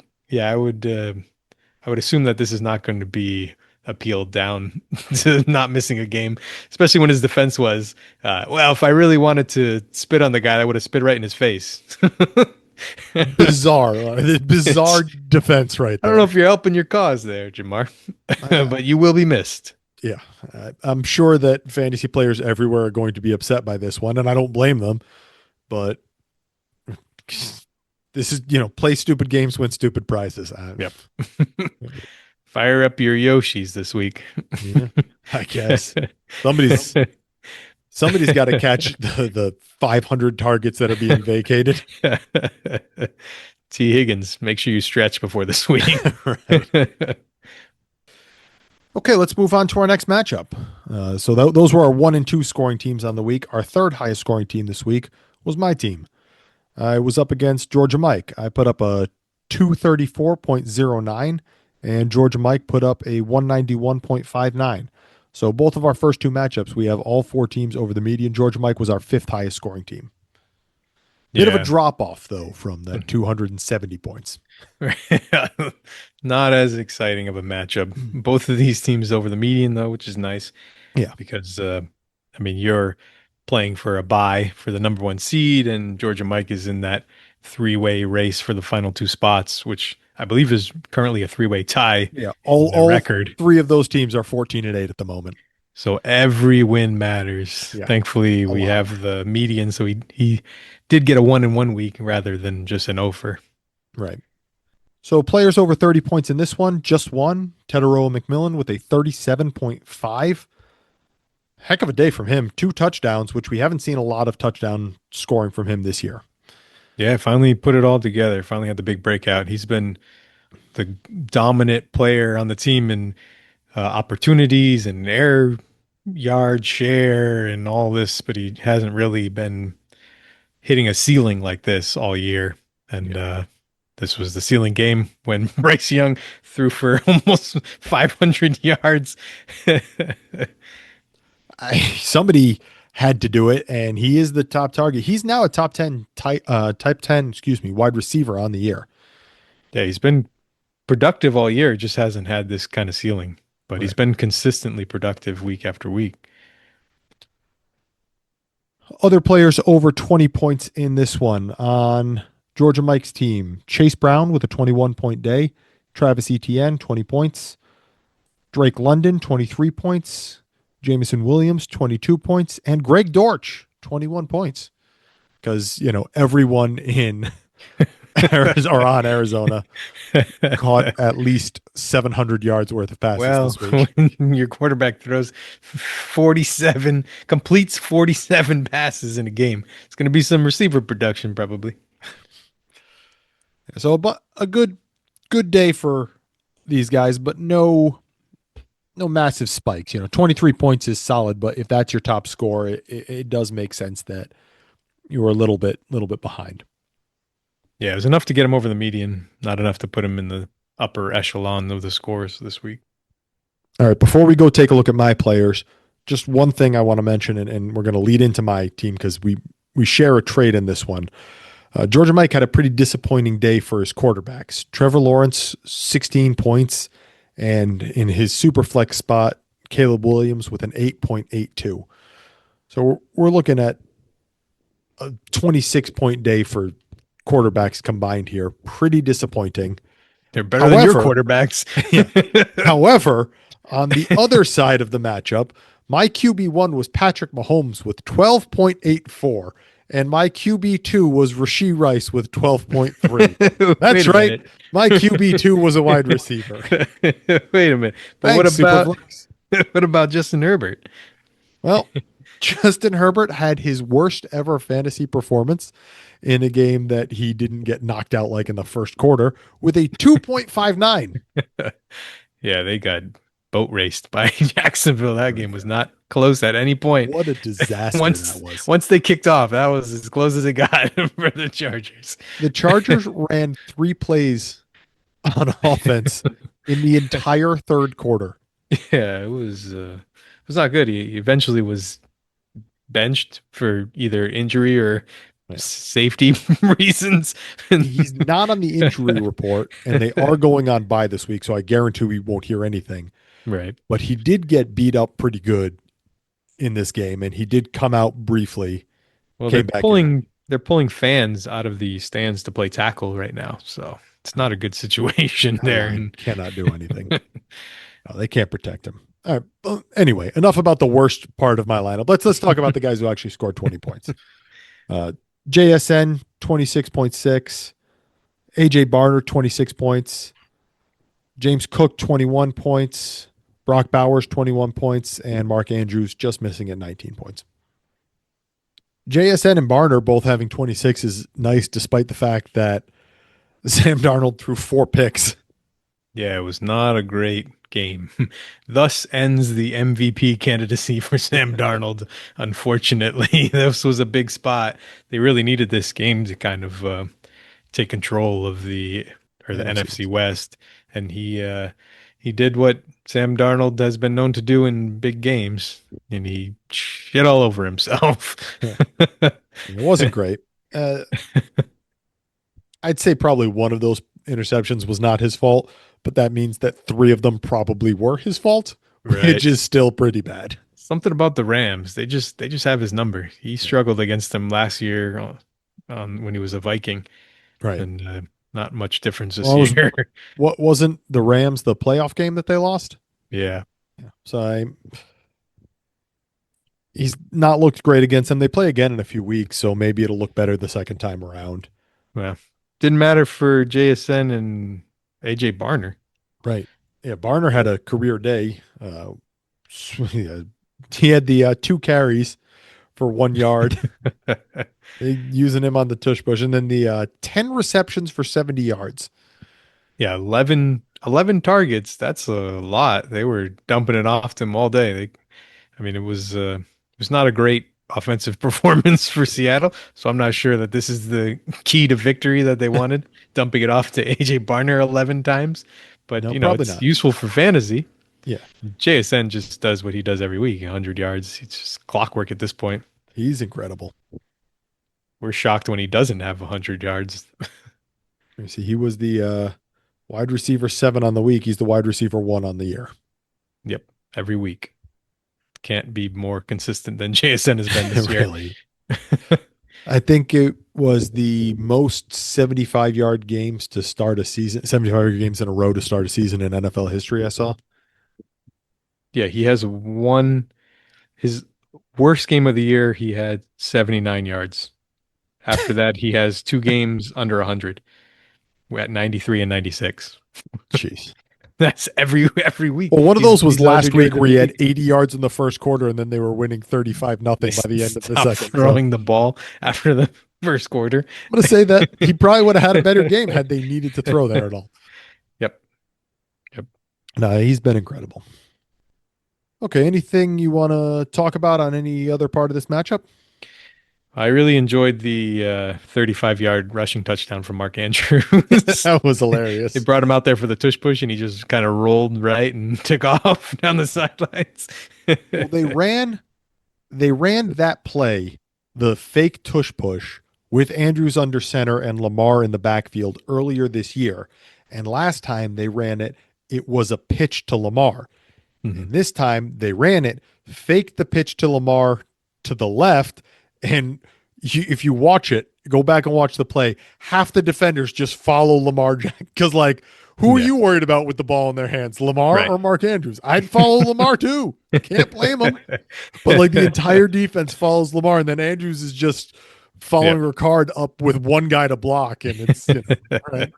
assume that this is not going to be appealed down to not missing a game, especially when his defense was, well, if I really wanted to spit on the guy, I would have spit right in his face. Bizarre. Bizarre defense right I there. don't know if you're helping your cause there, Jamar, but you will be missed. Yeah. I'm sure that fantasy players everywhere are going to be upset by this one, and I don't blame them. But this is, play stupid games, win stupid prizes. Yep. Fire up your Yoshis this week. Yeah, I guess somebody's got to catch the 500 targets that are being vacated. T. Higgins, make sure you stretch before this week. Right. Okay, let's move on to our next matchup. So those were our 1 and 2 scoring teams on the week. Our third highest scoring team this week was my team. I was up against Georgia Mike. I put up a 234.09, and Georgia Mike put up a 191.59. So both of our first two matchups, we have all 4 teams over the median. Georgia Mike was our 5th highest scoring team. Bit of a drop off, though, from the 270 points. Not as exciting of a matchup. Both of these teams over the median, though, which is nice. Yeah. Because, you're playing for a bye for the number 1 seed, and Georgia Mike is in that 3-way race for the final 2 spots, which I believe is currently a 3-way tie. Yeah. All record. 3 of those teams are 14-8 at the moment. So every win matters. Yeah, Thankfully, we have the median, so he did get a 1 in 1 week rather than just an offer. Right. So players over 30 points in this one, just one, Teteroa McMillan with a 37.5. Heck of a day from him. 2 touchdowns, which we haven't seen a lot of touchdown scoring from him this year. Yeah, finally put it all together. Finally had the big breakout. He's been the dominant player on the team in opportunities and air yard share and all this, but he hasn't really been hitting a ceiling like this all year. And this was the ceiling game when Bryce Young threw for almost 500 yards. Somebody had to do it, and he is the top target. He's now a top 10 type 10, wide receiver on the year. Yeah, he's been productive all year, just hasn't had this kind of ceiling, but he's been consistently productive week after week. Other players over 20 points in this one on Georgia Mike's team. Chase Brown with a 21-point day. Travis Etienne, 20 points. Drake London, 23 points. Jameson Williams, 22 points. And Greg Dortch, 21 points. Because, everyone in Arizona caught at least 700 yards worth of passes this week. When your quarterback completes 47 passes in a game, it's going to be some receiver production probably. So a good day for these guys, but no massive spikes. 23 points is solid, but if that's your top score, it does make sense that you were a little bit behind. Yeah, it was enough to get him over the median, not enough to put him in the upper echelon of the scores this week. All right, before we go take a look at my players, just one thing I want to mention, and we're going to lead into my team because we share a trade in this one. Georgia Mike had a pretty disappointing day for his quarterbacks. Trevor Lawrence, 16 points, and in his super flex spot, Caleb Williams with an 8.82. So we're looking at a 26-point day for quarterbacks combined here. Pretty disappointing. They're better than your However, quarterbacks. However, on the other side of the matchup, my QB1 was Patrick Mahomes with 12.84, and my QB2 was Rashee Rice with 12.3. That's right. Minute. My QB2 was a wide receiver. Wait a minute. But Thanks, Superflex. what about Justin Herbert? Well, Justin Herbert had his worst ever fantasy performance in a game that he didn't get knocked out like in the first quarter with a 2.59. Yeah, they got boat raced by Jacksonville. That game was not close at any point. What a disaster that was. Once they kicked off, that was as close as it got for the Chargers. The Chargers ran 3 plays on offense in the entire third quarter. Yeah, it was not good. He eventually was benched for either injury or safety reasons. He's not on the injury report, and they are going on bye this week, so I guarantee we won't hear anything. Right. But he did get beat up pretty good in this game, and he did come out briefly. Well, they're pulling fans out of the stands to play tackle right now, so it's not a good situation there. And cannot do anything. No, they can't protect him. All right. Well, anyway, enough about the worst part of my lineup. Let's talk about the guys who actually scored 20 points. JSN 26.6, AJ Barner 26 points, James Cook 21 points, Brock Bowers 21 points, and Mark Andrews just missing at 19 points. JSN and Barner both having 26 is nice, despite the fact that Sam Darnold threw 4 picks. Yeah, it was not a great game. Thus ends the MVP candidacy for Sam Darnold. Unfortunately, this was a big spot. They really needed this game to kind of take control of the NFC West, and he did what Sam Darnold has been known to do in big games, and he shit all over himself. It wasn't great. I'd say probably one of those interceptions was not his fault, but that means that 3 of them probably were his fault, which is still pretty bad. Something about the Rams. They just have his number. He struggled against them last year when he was a Viking. Right. And not much difference this year. What wasn't the Rams the playoff game that they lost? Yeah. So he's not looked great against them. They play again in a few weeks, so maybe it'll look better the second time around. Well, didn't matter for JSN and AJ Barner. Right. Yeah, Barner had a career day. He had the 2 carries for 1 yard. Using him on the tush push, and then the 10 receptions for 70 yards. Yeah, 11 targets. That's a lot. They were dumping it off to him all day. It was not a great offensive performance for Seattle. So I'm not sure that this is the key to victory that they wanted, dumping it off to AJ Barner 11 times. But no, it's not useful for fantasy. Yeah. JSN just does what he does every week, 100 yards. It's just clockwork at this point. He's incredible. We're shocked when he doesn't have 100 yards. You see, he was the wide receiver 7 on the week. He's the wide receiver 1 on the year. Yep, every week. Can't be more consistent than JSN has been this year. Really. I think it was the most 75-yard games to start a season, 75-yard games in a row to start a season in NFL history, I saw. Yeah, he has his worst game of the year, he had 79 yards. After that, he has 2 games under 100. We're at 93 and 96. Jeez. That's every week. Well, one of those was last week where he had 80 yards in the first quarter, and then they were winning 35-0 by the end of the second. Throwing the ball after the first quarter. I'm going to say that he probably would have had a better game had they needed to throw there at all. Yep. No, he's been incredible. Okay, anything you want to talk about on any other part of this matchup? I really enjoyed the 35-yard rushing touchdown from Mark Andrews. That was They hilarious. brought him out there for the tush push, and he just kind of rolled right and took off down the sidelines. Well, they ran that play, the fake tush push, with Andrews under center and Lamar in the backfield earlier this year. And last time they ran it, it was a pitch to Lamar. Mhm. And this time they ran it, faked the pitch to Lamar to the left. And if you watch it, go back and watch the play, half the defenders just follow Lamar because, like, who are Yeah. you worried about with the ball in their hands, Lamar Right. or Mark Andrews? I'd follow Lamar too. Can't blame him. But like the entire defense follows Lamar, and then Andrews is just following Ricard up with one guy to block, and it's all right.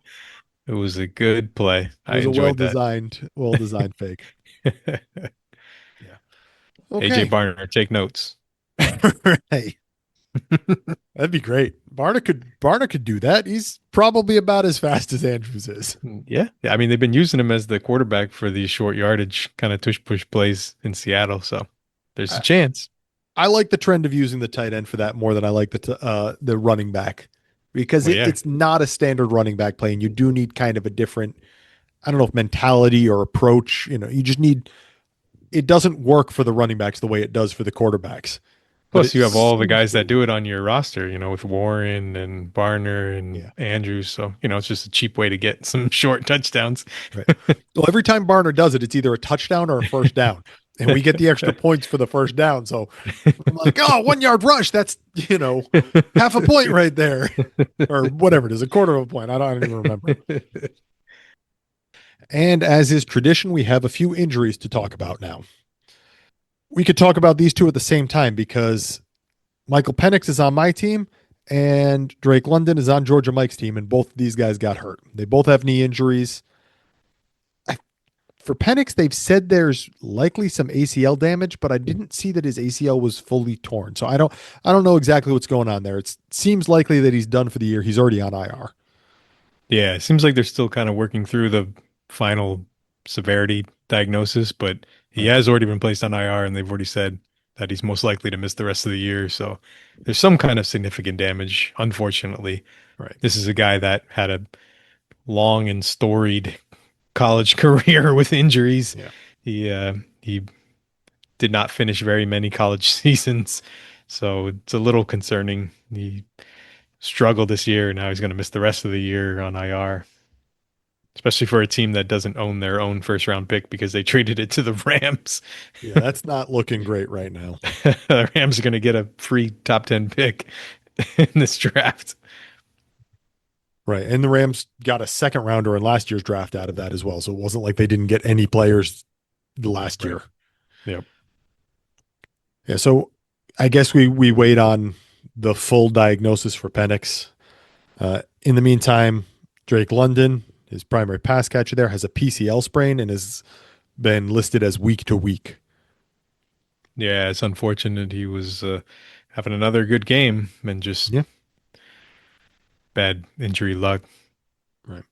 It was a good play. It I was a enjoyed that. well-designed fake. AJ Okay, Barner, take notes. hey, that'd be great. Barner could do that. He's probably about as fast as Andrews is. Yeah. I mean, they've been using him as the quarterback for these short yardage kind of tush push plays in Seattle. So there's a chance. I like the trend of using the tight end for that more than I like the running back, because Well, yeah. it's not a standard running back play, and you do need kind of a different, I don't know if mentality or approach. You just need. It doesn't work for the running backs the way it does for the quarterbacks. But Plus, you have all the seems guys to- that do it on your roster, with Warren and Barner and Yeah. Andrews. So, it's just a cheap way to get some short touchdowns. Right. Well, every time Barner does it, it's either a touchdown or a first down. And we get the extra points for the first down. So I'm like, 1 yard rush. That's, half a point right there. Or whatever it is, a quarter of a point. I don't even remember. And as is tradition, we have a few injuries to talk about now. We could talk about these two at the same time because Michael Penix is on my team and Drake London is on Georgia Mike's team, and both of these guys got hurt. They both have knee injuries. For Penix, they've said there's likely some ACL damage, but I didn't see that his ACL was fully torn. So I don't know exactly what's going on there. It seems likely that he's done for the year. He's already on IR. Yeah, it seems like they're still kind of working through the final severity diagnosis, but he has already been placed on IR, and they've already said that he's most likely to miss the rest of the year. So there's some kind of significant damage, unfortunately. Right. This is a guy that had a long and storied college career with injuries. Yeah. He did not finish very many college seasons, so it's a little concerning. He struggled this year, and now he's going to miss the rest of the year on IR. Especially for a team that doesn't own their own first round pick because they traded it to the Rams. Yeah, that's not looking great right now. The Rams are going to get a free top 10 pick in this draft. Right. And the Rams got a second rounder in last year's draft out of that as well. So it wasn't like they didn't get any players last year. Yep. Yeah. So I guess we wait on the full diagnosis for Penix. In the meantime, Drake London, his primary pass catcher there, has a PCL sprain and has been listed as week to week. Yeah, it's unfortunate. He was having another good game and just bad injury luck. Right.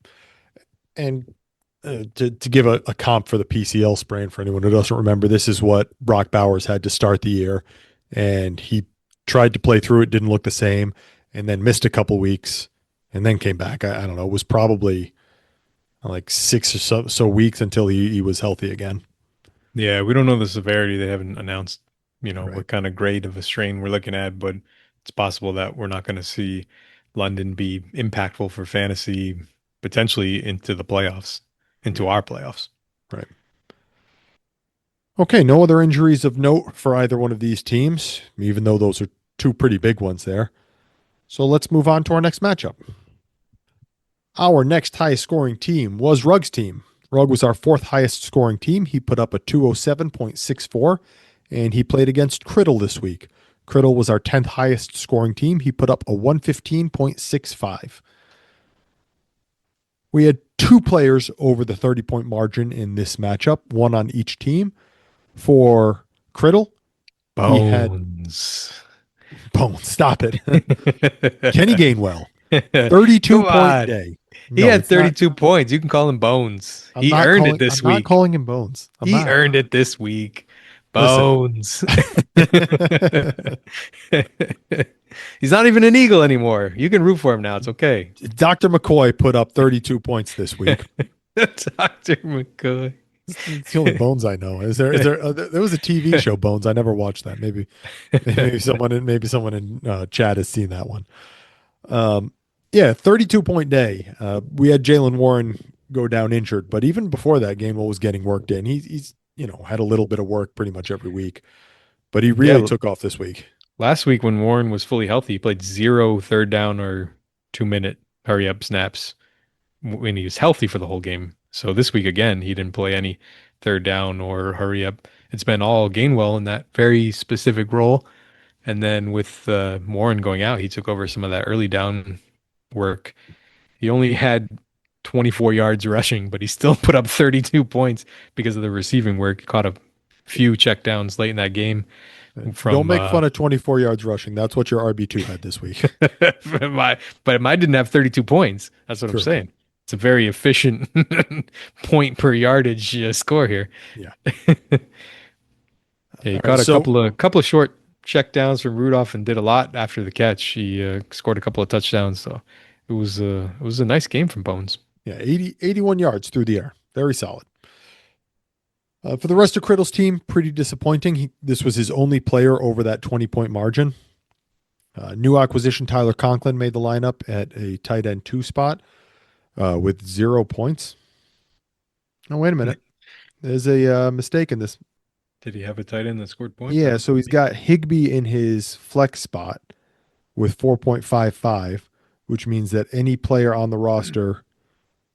And to give a comp for the PCL sprain for anyone who doesn't remember, this is what Brock Bowers had to start the year. And he tried to play through it, didn't look the same, and then missed a couple weeks and then came back. I don't know. It was probably like 6 or so weeks until he was healthy again. Yeah, we don't know the severity. They haven't announced, Right. what kind of grade of a strain we're looking at, but it's possible that we're not going to see London be impactful for fantasy potentially into the playoffs, into our playoffs. Right. Okay, no other injuries of note for either one of these teams, even though those are two pretty big ones there. So let's move on to our next matchup. Our next highest scoring team was Rug's team. Rug was our fourth highest scoring team. He put up a 207.64, and he played against Criddle this week. Criddle was our 10th highest scoring team. He put up a 115.65. We had two players over the 30-point margin in this matchup, one on each team. For Criddle, he had Bones. Bones. Stop it. Kenny Gainwell, 32-point day. He No, had it's not- 32 points. You can call him Bones. I'm He not earned calling- it this I'm not week. calling him Bones. I'm He not. earned it this week. Listen. Bones. He's not even an Eagle anymore. You can root for him now. It's okay. Dr. McCoy put up 32 points this week. Dr. McCoy. It's the only Bones I know. There was a TV show, Bones. I never watched that. Maybe someone in chat has seen that one. Yeah, 32-point day. We had Jalen Warren go down injured, but even before that, Gainwell was getting worked in. He's had a little bit of work pretty much every week, but he really took off this week. Last week when Warren was fully healthy, he played 0 third down or 2-minute hurry up snaps when he was healthy for the whole game. So this week again, he didn't play any third down or hurry up. It's been all Gainwell in that very specific role. And then with Warren going out, he took over some of that early down work. He only had 24 yards rushing, but he still put up 32 points because of the receiving work. He caught a few checkdowns late in that game. Don't make fun of 24 yards rushing. That's what your RB2 had this week. But mine didn't have 32 points. That's what I'm saying. It's a very efficient point per yardage score here. Yeah. He caught a couple of short checkdowns from Rudolph and did a lot after the catch. He scored a couple of touchdowns, so it was a nice game from Bones. Yeah, 81 yards through the air. Very solid. For the rest of Criddle's team, pretty disappointing. This was his only player over that 20-point margin. New acquisition Tyler Conklin made the lineup at a tight end 2 spot with 0 points. Oh, wait a minute. There's a mistake in this. Did he have a tight end that scored points? Yeah, so he's got Higbee in his flex spot with 4.55, which means that any player on the roster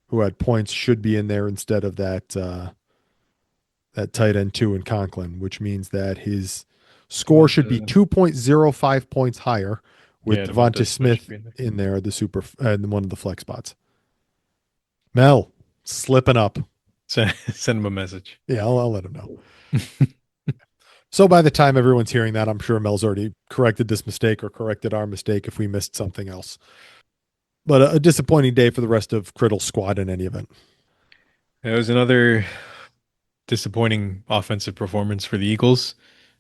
who had points should be in there instead of that tight end 2 in Conklin, which means that his score should be 2.05 points higher with Devonta Smith in there, the super one of the flex spots. Mel, slipping up. Send him a message. Yeah, I'll let him know. So by the time everyone's hearing that, I'm sure Mel's already corrected this mistake or corrected our mistake if we missed something else. But a disappointing day for the rest of Criddle's squad in any event. It was another disappointing offensive performance for the Eagles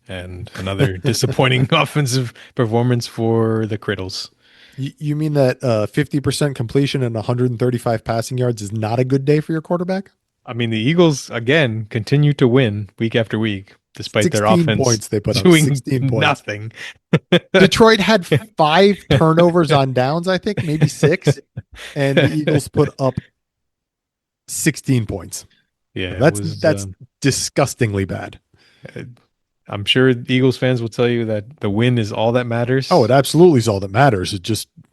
and another disappointing offensive performance for the Criddles. You mean that 50% completion and 135 passing yards is not a good day for your quarterback? I mean, the Eagles, again, continue to win week after week, despite their 16 offense points they put up, doing 16 points. Nothing. Detroit had 5 turnovers on downs, I think, maybe 6. And the Eagles put up 16 points. Yeah, that's disgustingly bad. I'm sure Eagles fans will tell you that the win is all that matters. Oh, it absolutely is all that matters.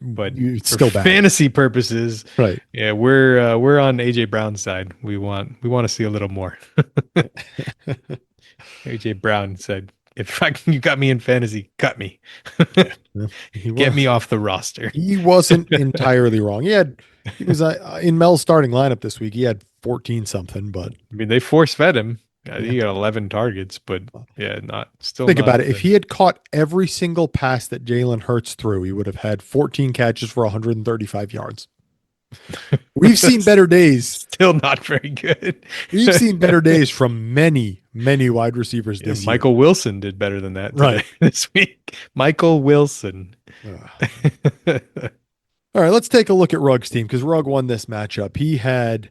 But it's for still bad. Fantasy purposes, right? Yeah, we're on AJ Brown's side. We want to see a little more. AJ Brown said, "If you got me in fantasy, cut me, get me off the roster." He wasn't entirely wrong. He was in Mel's starting lineup this week. He had 14 something, but I mean, they force fed him. He got 11 targets, but think about it. If he had caught every single pass that Jalen Hurts threw, he would have had 14 catches for 135 yards. We've seen better days. Still not very good. We've seen better days from many, many wide receivers this year. Michael Wilson did better than that this week. Michael Wilson. All right, let's take a look at Rug's team because Rug won this matchup. He had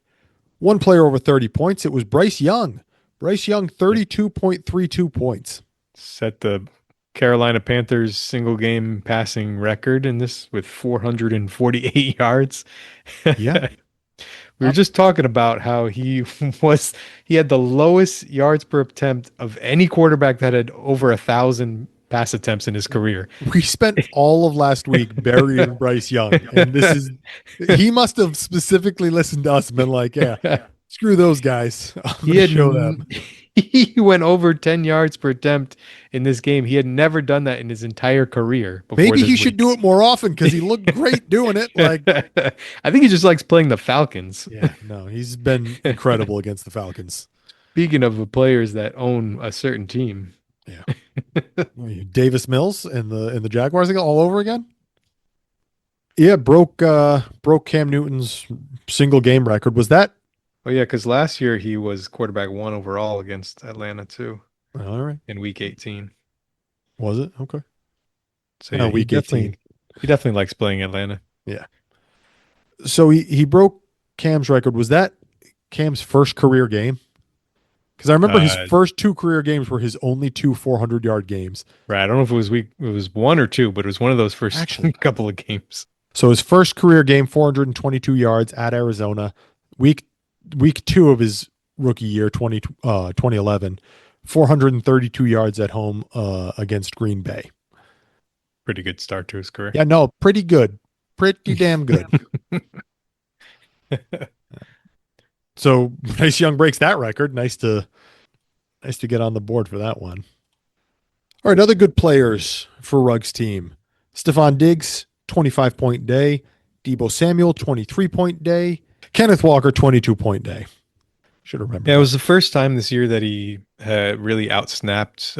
one player over 30 points. It was Bryce Young. Bryce Young, 32.32 points. Set the Carolina Panthers single game passing record in this with 448 yards. Yeah. We were just talking about how he had the lowest yards per attempt of any quarterback that had over 1,000 pass attempts in his career. We spent all of last week burying Bryce Young, and he must have specifically listened to us and been like, yeah, screw those guys. Show them. He went over 10 yards per attempt in this game. He had never done that in his entire career. Maybe he should do it more often because he looked great doing it. I think he just likes playing the Falcons. Yeah, no, he's been incredible against the Falcons. Speaking of players that own a certain team. Yeah. Davis Mills and the Jaguars all over again? Yeah, broke Cam Newton's single game record. Was that? Oh, yeah, because last year he was quarterback 1 overall against Atlanta, too. All right. In week 18. Was it? Okay. So yeah, week 18. he definitely likes playing Atlanta. Yeah. So he broke Cam's record. Was that Cam's first career game? Because I remember his Uh, first two career games were his only two 400-yard games. right. I don't know if it was one or two, but it was one of those first Actually. couple of games. So his first career game, 422 yards at Arizona. Week 2 of his rookie year, 2011, 432 yards at home against Green Bay. Pretty good start to his career. Yeah, no, pretty good. Pretty damn good. So Bryce Young breaks that record. Nice to get on the board for that one. All right, other good players for Ruggs' team. Stephon Diggs, 25-point day. Deebo Samuel, 23-point day. Kenneth Walker, 22-point day. Should have remembered. Yeah, it was the first time this year that he had really outsnapped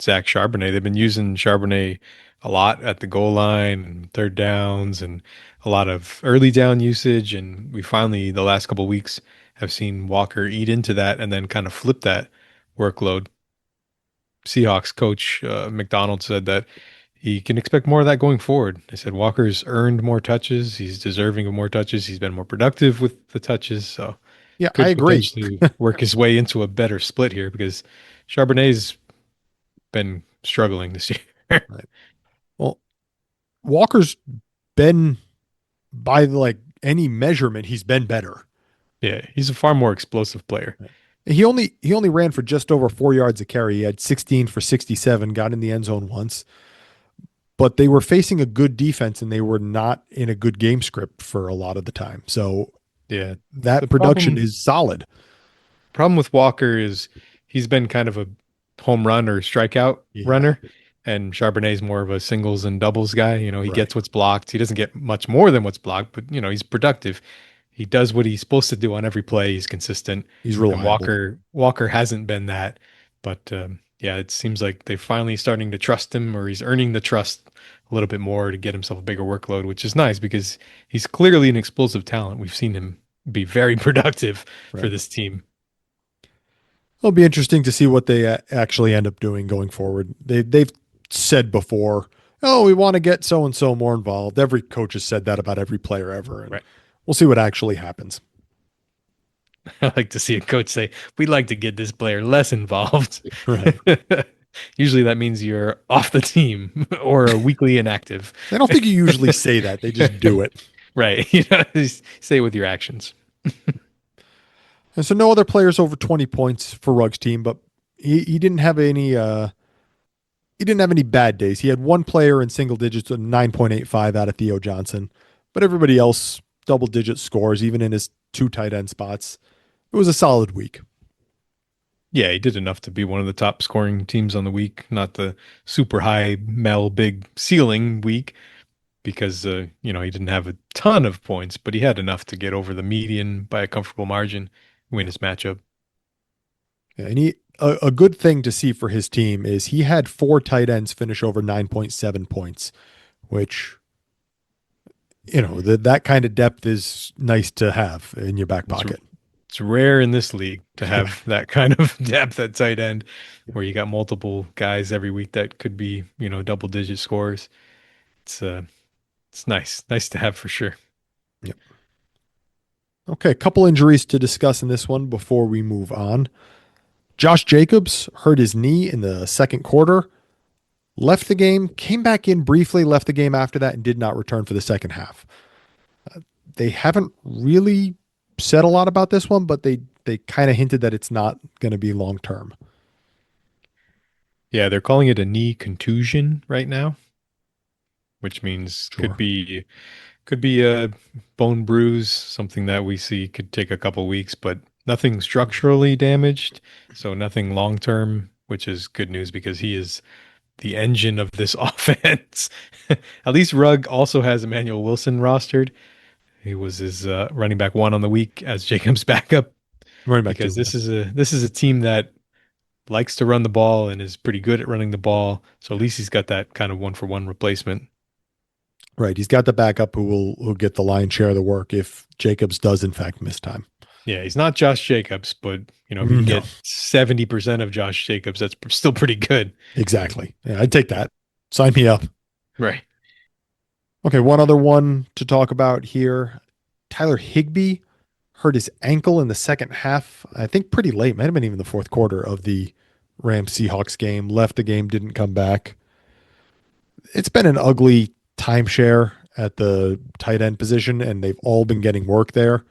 Zach Charbonnet. They've been using Charbonnet a lot at the goal line and third downs and a lot of early down usage. And we finally, the last couple of weeks, have seen Walker eat into that and then kind of flip that workload. Seahawks coach McDonald said that he can expect more of that going forward. They said Walker's earned more touches. He's deserving of more touches. He's been more productive with the touches. So Yeah, could I agree. potentially work his way into a better split here because Charbonnet's been struggling this year. Right. Well, Walker's been, by like any measurement, he's been better. Yeah, he's a far more explosive player. He only ran for just over 4 yards a carry. He had 16 for 67, got in the end zone once. But they were facing a good defense and they were not in a good game script for a lot of the time. So Yeah, that the production problem- is solid. Problem with Walker is he's been kind of a home run or strikeout Yeah. runner, and Charbonnet's more of a singles and doubles guy. You know, he Right. gets what's blocked. He doesn't get much more than what's blocked, but he's productive. He does what he's supposed to do on every play. He's consistent. He's And reliable. Walker hasn't been that, but yeah, it seems like they're finally starting to trust him, or he's earning the trust a little bit more to get himself a bigger workload, which is nice because he's clearly an explosive talent. We've seen him be very productive for Right. this team. It'll be interesting to see what they actually end up doing going forward. They've said before, oh, we want to get so and so more involved. Every coach has said that about every player ever, and Right. we'll see what actually happens. I like to see a coach say, "We'd like to get this player less involved." Right. Usually that means you're off the team or a weekly inactive. I don't think you usually say that. They just do it. Right. Just say it with your actions. And so no other players over 20 points for Ruggs' team, but he didn't have any bad days. He had one player in single digits, a 9.85 out of Theo Johnson, but everybody else double digit scores, even in his two tight end spots. It was a solid week. Yeah, he did enough to be one of the top scoring teams on the week, not the super high Mel big ceiling week because he didn't have a ton of points, but he had enough to get over the median by a comfortable margin, win his matchup. Yeah, and a good thing to see for his team is he had 4 tight ends finish over 9.7 points, which that kind of depth is nice to have in your back pocket. It's rare in this league to have that kind of depth at tight end where you got multiple guys every week that could be, double digit scores. It's nice to have for sure. Yep. Okay, a couple injuries to discuss in this one before we move on. Josh Jacobs hurt his knee in the second quarter, left the game, came back in briefly, left the game after that, and did not return for the second half. They haven't really said a lot about this one, but they kind of hinted that it's not going to be long term. Yeah, they're calling it a knee contusion right now, which means Sure. could be a bone bruise, something that we see could take a couple weeks, but nothing structurally damaged, so nothing long term, which is good news because he is the engine of this offense. At least Rugg also has Emmanuel Wilson rostered. He was his running back 1 on the week as Jacobs' backup. Running back Because two, this is a team that likes to run the ball and is pretty good at running the ball. So at least he's got that kind of 1-for-1 replacement. right. He's got the backup who will get the lion's share of the work if Jacobs does in fact miss time. Yeah, he's not Josh Jacobs, but if you get 70% of Josh Jacobs, that's still pretty good. Exactly. Yeah, I'd take that. Sign me up. Right. Okay, one other one to talk about here. Tyler Higbee hurt his ankle in the second half, I think pretty late, might have been even the fourth quarter of the Rams Seahawks game. Left the game, didn't come back. It's been an ugly timeshare at the tight end position, and they've all been getting work there.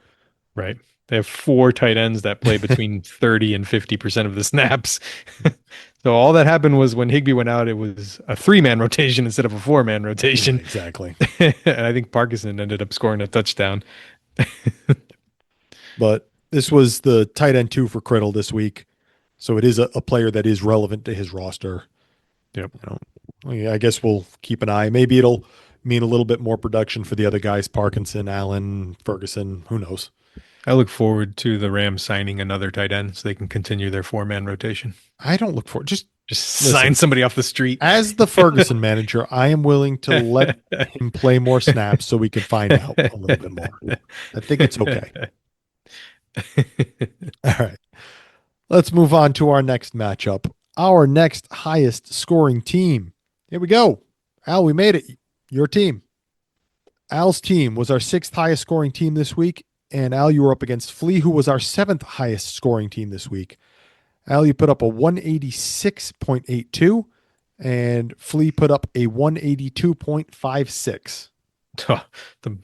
Right. They have 4 tight ends that play between 30 and 50% of the snaps. So all that happened was when Higbee went out, it was a 3-man rotation instead of a 4-man rotation. Exactly. And I think Parkinson ended up scoring a touchdown. But this was the tight end 2 for Criddle this week. So it is a player that is relevant to his roster. Yep. I guess we'll keep an eye. Maybe it'll mean a little bit more production for the other guys, Parkinson, Allen, Ferguson, who knows. I look forward to the Rams signing another tight end so they can continue their 4-man rotation. I don't look for just sign somebody off the street. As the Ferguson manager, I am willing to let him play more snaps so we can find out a little bit more. I think it's okay. All right. Let's move on to our next matchup. Our next highest scoring team. Here we go. Al, we made it. Your team. Al's team was our 6th highest scoring team this week. And Al, you were up against Flea, who was our 7th highest scoring team this week. Al, you put up a 186.82, and Flea put up a 182.56. The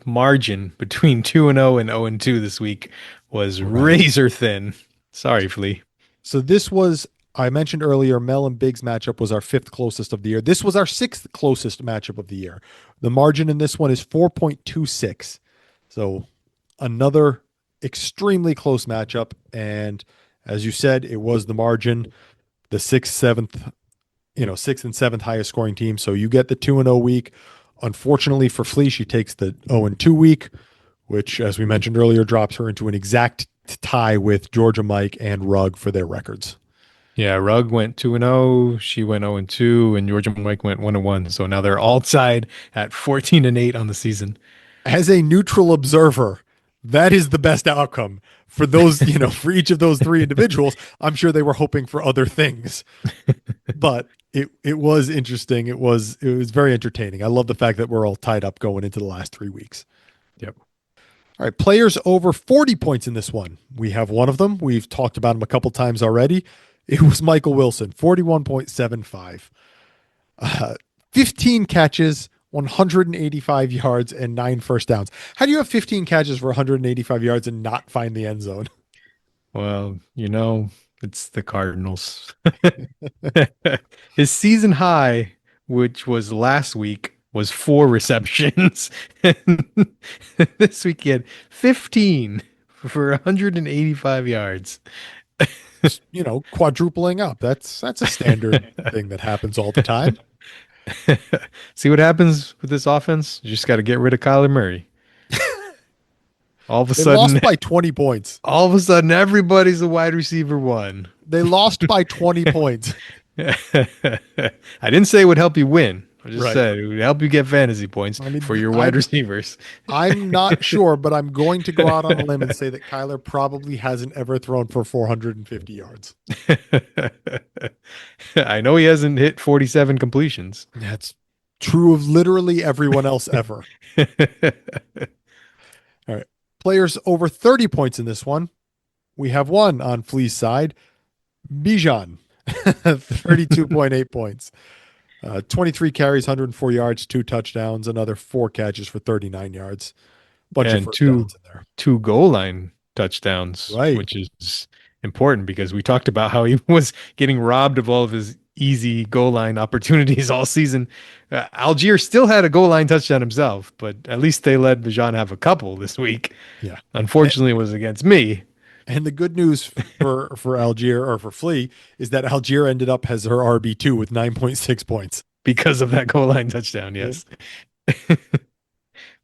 margin between 2-0 and 0-2 this week was razor thin. Sorry, Flea. So this was, I mentioned earlier, Mel and Big's matchup was our 5th closest of the year. This was our 6th closest matchup of the year. The margin in this one is 4.26. So another extremely close matchup. And as you said, it was the margin, the 6th and 7th highest scoring team. So you get the 2-0 week. Unfortunately for Flea, she takes the 0-2 week, which, as we mentioned earlier, drops her into an exact tie with Georgia Mike and Rugg for their records. Yeah, Rugg went 2-0, she went 0-2, and Georgia Mike went 1-1. So now they're all tied at 14-8 on the season. As a neutral observer, that is the best outcome for those, for each of those 3 individuals. I'm sure they were hoping for other things, but it was interesting. It was very entertaining. I love the fact that we're all tied up going into the last 3 weeks. Yep. All right. Players over 40 points in this one. We have one of them. We've talked about him a couple times already. It was Michael Wilson, 41.75. 15 catches, 185 yards, and 9 first downs. How do you have 15 catches for 185 yards and not find the end zone? Well, it's the Cardinals. His season high, which was last week, was 4 receptions. This week he had 15 for 185 yards. Quadrupling up. That's a standard thing that happens all the time. See what happens with this offense? You just got to get rid of Kyler Murray. All of a sudden, lost by 20 points. All of a sudden, everybody's a wide receiver 1. They lost by 20 points. I didn't say it would help you win. I just said it would help you get fantasy points for your wide receivers. I'm not sure, but I'm going to go out on a limb and say that Kyler probably hasn't ever thrown for 450 yards. I know he hasn't hit 47 completions. That's true of literally everyone else ever. All right. Players over 30 points in this one. We have one on Flea's side. Bijan, 32.8 points. 23 carries, 104 yards, 2 touchdowns, another 4 catches for 39 yards. Bunch of first downs in there. 2 goal line touchdowns, which is important because we talked about how he was getting robbed of all of his easy goal line opportunities all season. Algier still had a goal line touchdown himself, but at least they let Bijan have a couple this week. Yeah. Unfortunately, it was against me. And the good news for Algier, or for Flea, is that Algier ended up as her RB2 with 9.6 points. Because of that goal line touchdown, yes.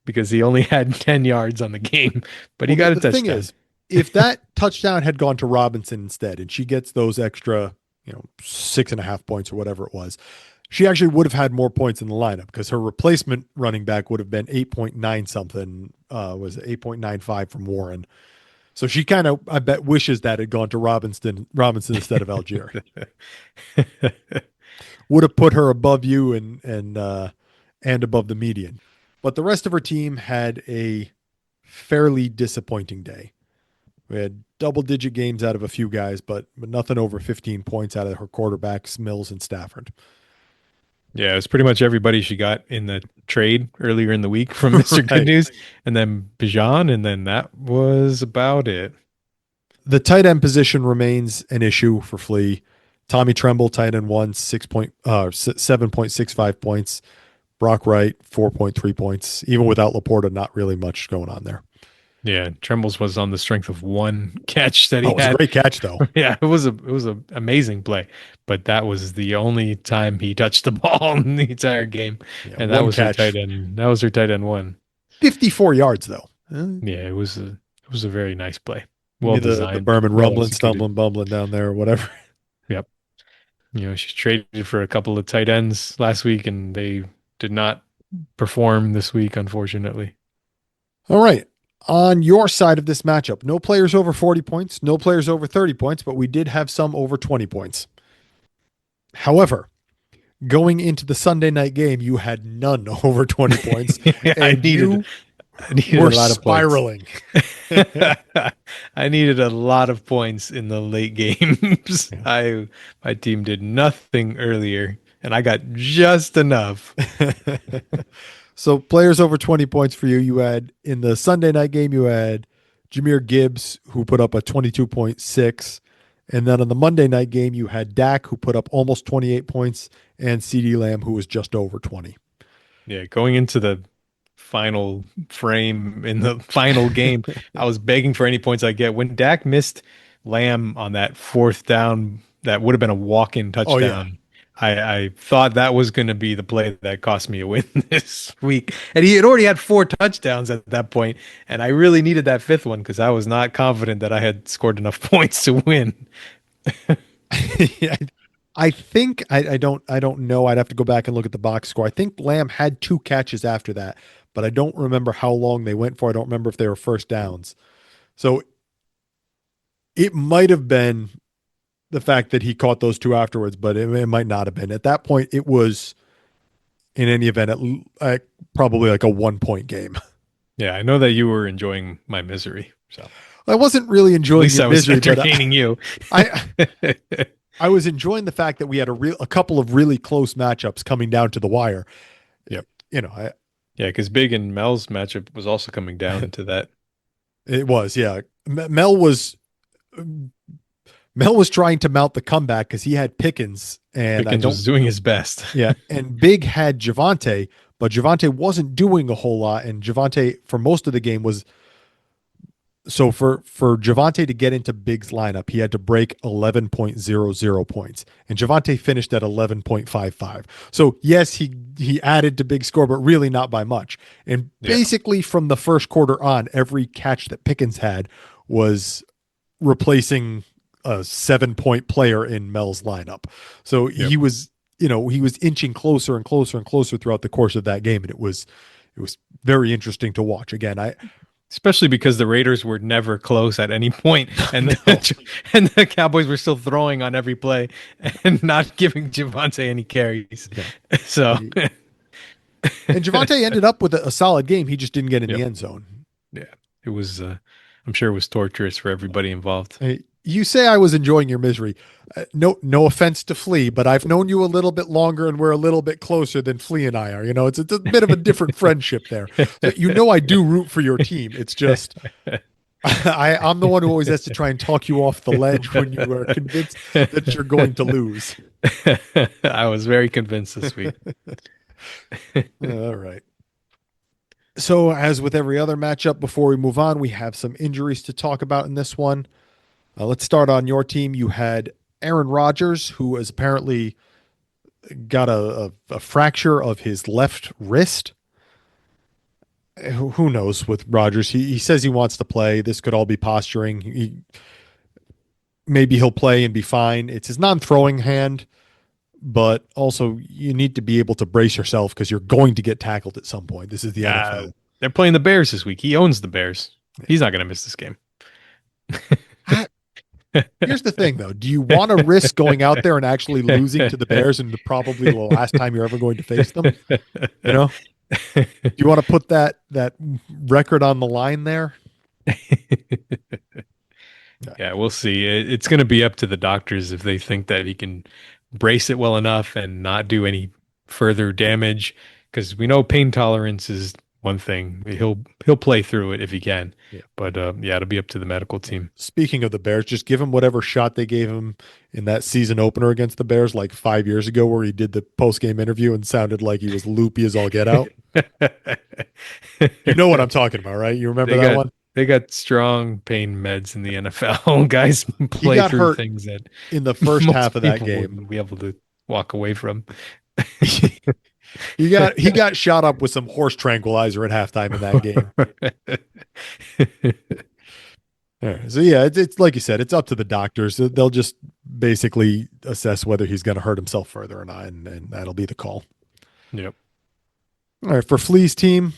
Because he only had 10 yards on the game, but he got a touchdown. The thing is, if that touchdown had gone to Robinson instead, and she gets those extra, 6.5 points or whatever it was, she actually would have had more points in the lineup because her replacement running back would have been 8.9 something, was 8.95 from Warren. So she kind of, I bet, wishes that had gone to Robinson instead of Algier. Would have put her above you and and above the median. But the rest of her team had a fairly disappointing day. We had double-digit games out of a few guys, but nothing over 15 points out of her quarterbacks, Mills and Stafford. Yeah, it's pretty much everybody she got in the trade earlier in the week from Mr. Right. Good News, and then Bijan, and then that was about it. The tight end position remains an issue for Flea. Tommy Tremble, tight end 1, 7.65 points. Brock Wright, 4.3 points. Even without Laporta, not really much going on there. Yeah, Trembles was on the strength of one catch that he It was had. a great catch, though. Yeah, it was a amazing play, but that was the only time he touched the ball in the entire game, Yeah, and that one was catch. her tight end. That was her tight end 1. 54 yards, though. Yeah, it was a very nice play. Well The designed, Berman well rumbling, executed. stumbling, bumbling down there, or whatever. Yep. She's traded for a couple of tight ends last week, and they did not perform this week, unfortunately. All right. On your side of this matchup, no players over 40 points, no players over 30 points, but we did have some over 20 points. However, going into the Sunday night game, you had none over 20 points. I and needed were a lot of spiraling. points. I needed a lot of points in the late games. My team did nothing earlier, and I got just enough. So players over 20 points for you. You had in the Sunday night game, you had Jahmyr Gibbs, who put up a 22.6. And then on the Monday night game, you had Dak, who put up almost 28 points, and CeeDee Lamb, who was just over 20. Yeah, going into the final frame in the final game, I was begging for any points I get. When Dak missed Lamb on that 4th down, that would have been a walk-in touchdown. Oh, yeah. I thought that was going to be the play that cost me a win this week. And he had already had 4 touchdowns at that point, and I really needed that 5th one because I was not confident that I had scored enough points to win. Yeah, I think I don't know. I'd have to go back and look at the box score. I think Lamb had 2 catches after that, but I don't remember how long they went for. I don't remember if they were first downs. So it might have been the fact that he caught those 2 afterwards, but it might not have been. At that point, it was, in any event, probably like a 1-point game. Yeah, I know that you were enjoying my misery. So I wasn't really enjoying at least your I was misery, entertaining you. I was enjoying the fact that we had a couple of really close matchups coming down to the wire. Yep. Yeah, because Big and Mel's matchup was also coming down to that. It was, yeah. Mel was trying to mount the comeback because he had Pickens, and Pickens was doing his best. Yeah, and Big had Javonte, but Javonte wasn't doing a whole lot, and Javonte for most of the game was. So for Javonte to get into Big's lineup, he had to break 11.00 points, and Javonte finished at 11.55. So yes, he added to Big's score, but really not by much. And basically from the first quarter on, every catch that Pickens had was replacing a 7-point player in Mel's lineup. So he was inching closer and closer and closer throughout the course of that game, and it was very interesting to watch. Again, especially because the Raiders were never close at any point, and the Cowboys were still throwing on every play and not giving Javonte any carries. Yeah. So, and Javonte ended up with a solid game. He just didn't get in the end zone. Yeah, it was. I'm sure it was torturous for everybody involved. Hey, you say I was enjoying your misery. No offense to Flea, but I've known you a little bit longer, and we're a little bit closer than Flea and I are. It's a bit of a different friendship there. So I do root for your team. It's just I'm the one who always has to try and talk you off the ledge when you are convinced that you're going to lose. I was very convinced this week. All right. So as with every other matchup, before we move on, we have some injuries to talk about in this one. Let's start on your team. You had Aaron Rodgers, who has apparently got a fracture of his left wrist. Who knows with Rodgers? He says he wants to play. This could all be posturing. Maybe he'll play and be fine. It's his non-throwing hand, but also you need to be able to brace yourself because you're going to get tackled at some point. This is the NFL. They're playing the Bears this week. He owns the Bears. He's not going to miss this game. Here's the thing, though. Do you want to risk going out there and actually losing to the Bears and probably the last time you're ever going to face them? You know, do you want to put that record on the line there? Yeah, we'll see. It's going to be up to the doctors if they think that he can brace it well enough and not do any further damage. Because we know pain tolerance is one thing. He'll play through it if he can. Yeah. But yeah, it'll be up to the medical team. Speaking of the Bears, just give him whatever shot they gave him in that season opener against the Bears like 5 years ago, where he did the post game interview and sounded like he was loopy as all get out. You know what I'm talking about, right? You remember that one? They got strong pain meds in the NFL. Guys play got through hurt things that in the first most half of that people game. wouldn't be able to walk away from. He got shot up with some horse tranquilizer at halftime in that game. All right. So yeah, it's like you said, it's up to the doctors. They'll just basically assess whether he's going to hurt himself further or not, and that'll be the call. Yep. All right, for Flea's team,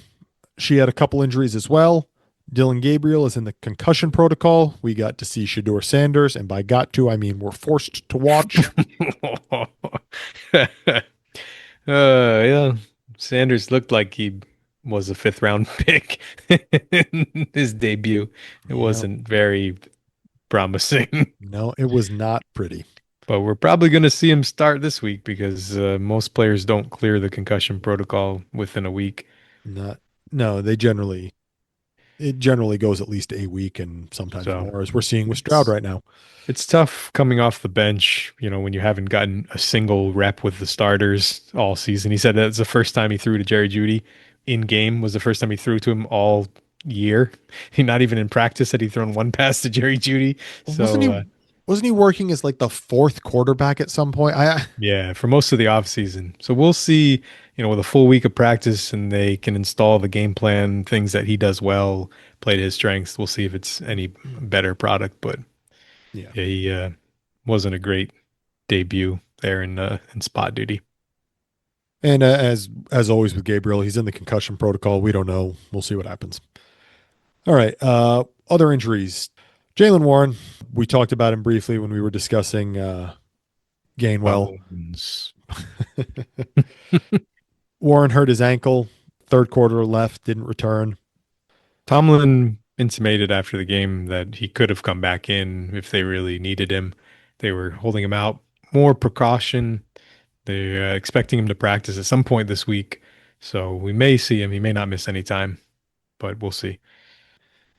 she had a couple injuries as well. Dylan Gabriel is in the concussion protocol. We got to see Shador Sanders, and by got to, I mean we're forced to watch. Yeah. Sanders looked like he was a fifth round pick in his debut. It wasn't very promising. No, it was not pretty. But we're probably going to see him start this week because most players don't clear the concussion protocol within a week. No, it generally goes at least a week and sometimes more, as we're seeing with Stroud right now. It's tough coming off the bench, when you haven't gotten a single rep with the starters all season. He said that's the first time he threw to Jerry Jeudy in game, was the first time he threw to him all year. He not even in practice had he thrown one pass to Jerry Jeudy. So wasn't he working as like the fourth quarterback at some point? Yeah, for most of the offseason. So we'll see, with a full week of practice and they can install the game plan, things that he does well, play to his strengths. We'll see if it's any better product. But yeah, he wasn't a great debut there in spot duty. And as always with Gabriel, he's in the concussion protocol. We don't know. We'll see what happens. All right. Other injuries. Jaylen Warren, we talked about him briefly when we were discussing Gainwell. Warren hurt his ankle. Third quarter left, didn't return. Tomlin intimated after the game that he could have come back in if they really needed him. They were holding him out. More precaution. They're expecting him to practice at some point this week. So we may see him. He may not miss any time, but we'll see.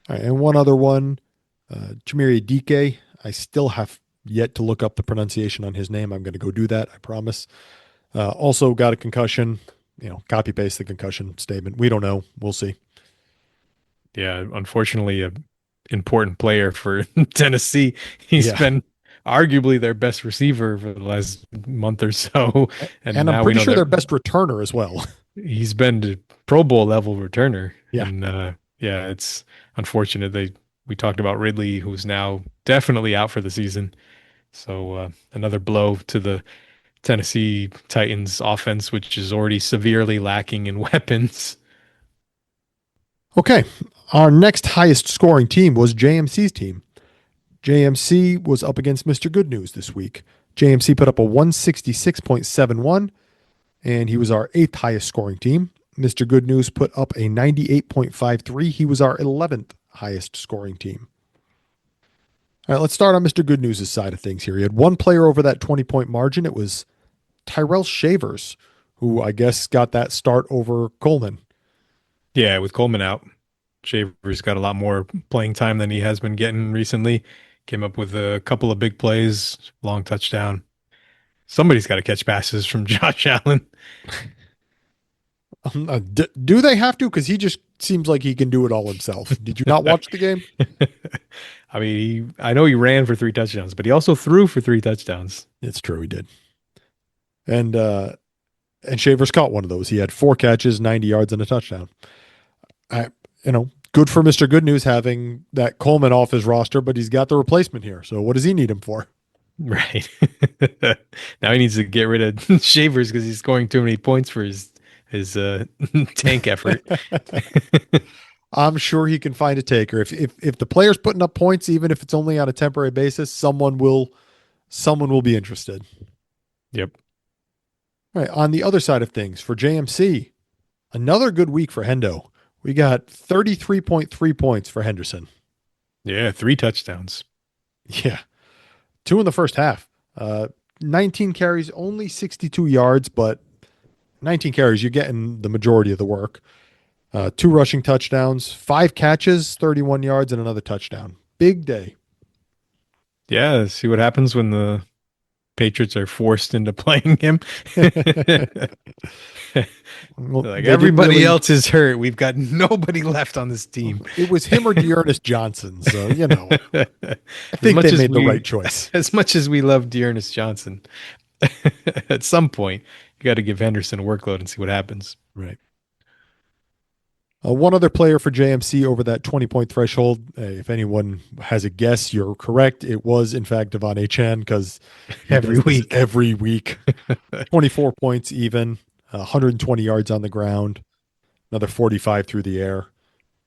All right, and one other one. Chimere Dike. I still have yet to look up the pronunciation on his name. I'm going to go do that, I promise. Also got a concussion. Copy paste the concussion statement. We don't know. We'll see. Yeah, unfortunately, an important player for Tennessee. He's been arguably their best receiver for the last month or so. And I'm pretty sure their best returner as well. He's been to Pro Bowl level returner. Yeah. And it's unfortunate. We talked about Ridley, who's now definitely out for the season. So another blow to the Tennessee Titans offense, which is already severely lacking in weapons. Okay. Our next highest scoring team was JMC's team. JMC was up against Mr. Good News this week. JMC put up a 166.71, and he was our 8th highest scoring team. Mr. Good News put up a 98.53. He was our 11th highest scoring team. All right, let's start on Mr. Good News' side of things here. He had one player over that 20-point margin. It was Tyrell Shavers, who I guess got that start over Coleman. Yeah, with Coleman out, Shavers got a lot more playing time than he has been getting recently. Came up with a couple of big plays, long touchdown. Somebody's got to catch passes from Josh Allen. Do they have to? Because he just seems like he can do it all himself. Did you not watch the game? I mean, I know he ran for 3 touchdowns, but he also threw for 3 touchdowns. It's true, he did. And Shavers caught one of those. He had 4 catches, 90 yards, and a touchdown. Good for Mr. Good News having that Coleman off his roster, but he's got the replacement here. So what does he need him for? Right. Now he needs to get rid of Shavers because he's scoring too many points for his tank effort. I'm sure he can find a taker. If the player's putting up points, even if it's only on a temporary basis, someone will be interested. Yep. All right. On the other side of things, for JMC, another good week for Hendo. We got 33.3 points for Henderson. Yeah, 3 touchdowns. Yeah. 2 in the first half. 19 carries, only 62 yards, but 19 carries, you're getting the majority of the work. 2 rushing touchdowns, 5 catches, 31 yards, and another touchdown. Big day. Yeah, see what happens when the Patriots are forced into playing him. Well, Like they didn't everybody really- else is hurt. We've got nobody left on this team. It was him or Dearness Johnson. So, I As think much they as made the we- right choice. As much as we love Dearness Johnson, at some point, you got to give Henderson a workload and see what happens. Right. One other player for JMC over that 20-point threshold. If anyone has a guess, you're correct. It was, in fact, Devon Chan because Every week. Every week. 24 points even, 120 yards on the ground, another 45 through the air.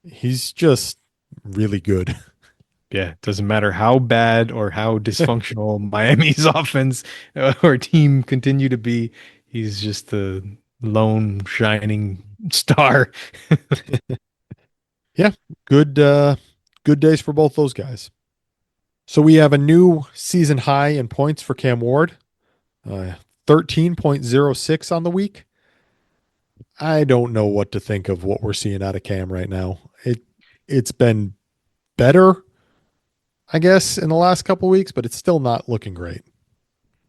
He's just really good. Yeah, it doesn't matter how bad or how dysfunctional Miami's offense or team continue to be. He's just the lone shining star. Good days for both those guys. So we have a new season high in points for Cam Ward, 13.06 on the week. I don't know what to think of what we're seeing out of Cam right now. It's been better, I guess, in the last couple of weeks, but it's still not looking great.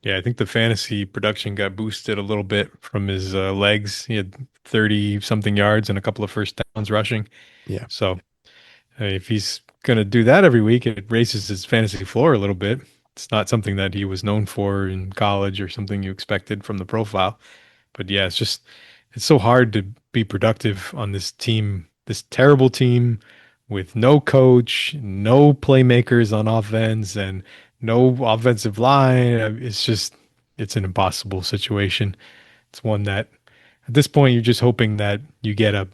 Yeah, I think the fantasy production got boosted a little bit from his legs. He had 30 something yards and a couple of first downs rushing. Yeah. So if he's going to do that every week, it raises his fantasy floor a little bit. It's not something that he was known for in college or something you expected from the profile. But yeah, it's so hard to be productive on this team, this terrible team with no coach, no playmakers on offense, and no offensive line. It's an impossible situation. It's one that at this point, you're just hoping that you get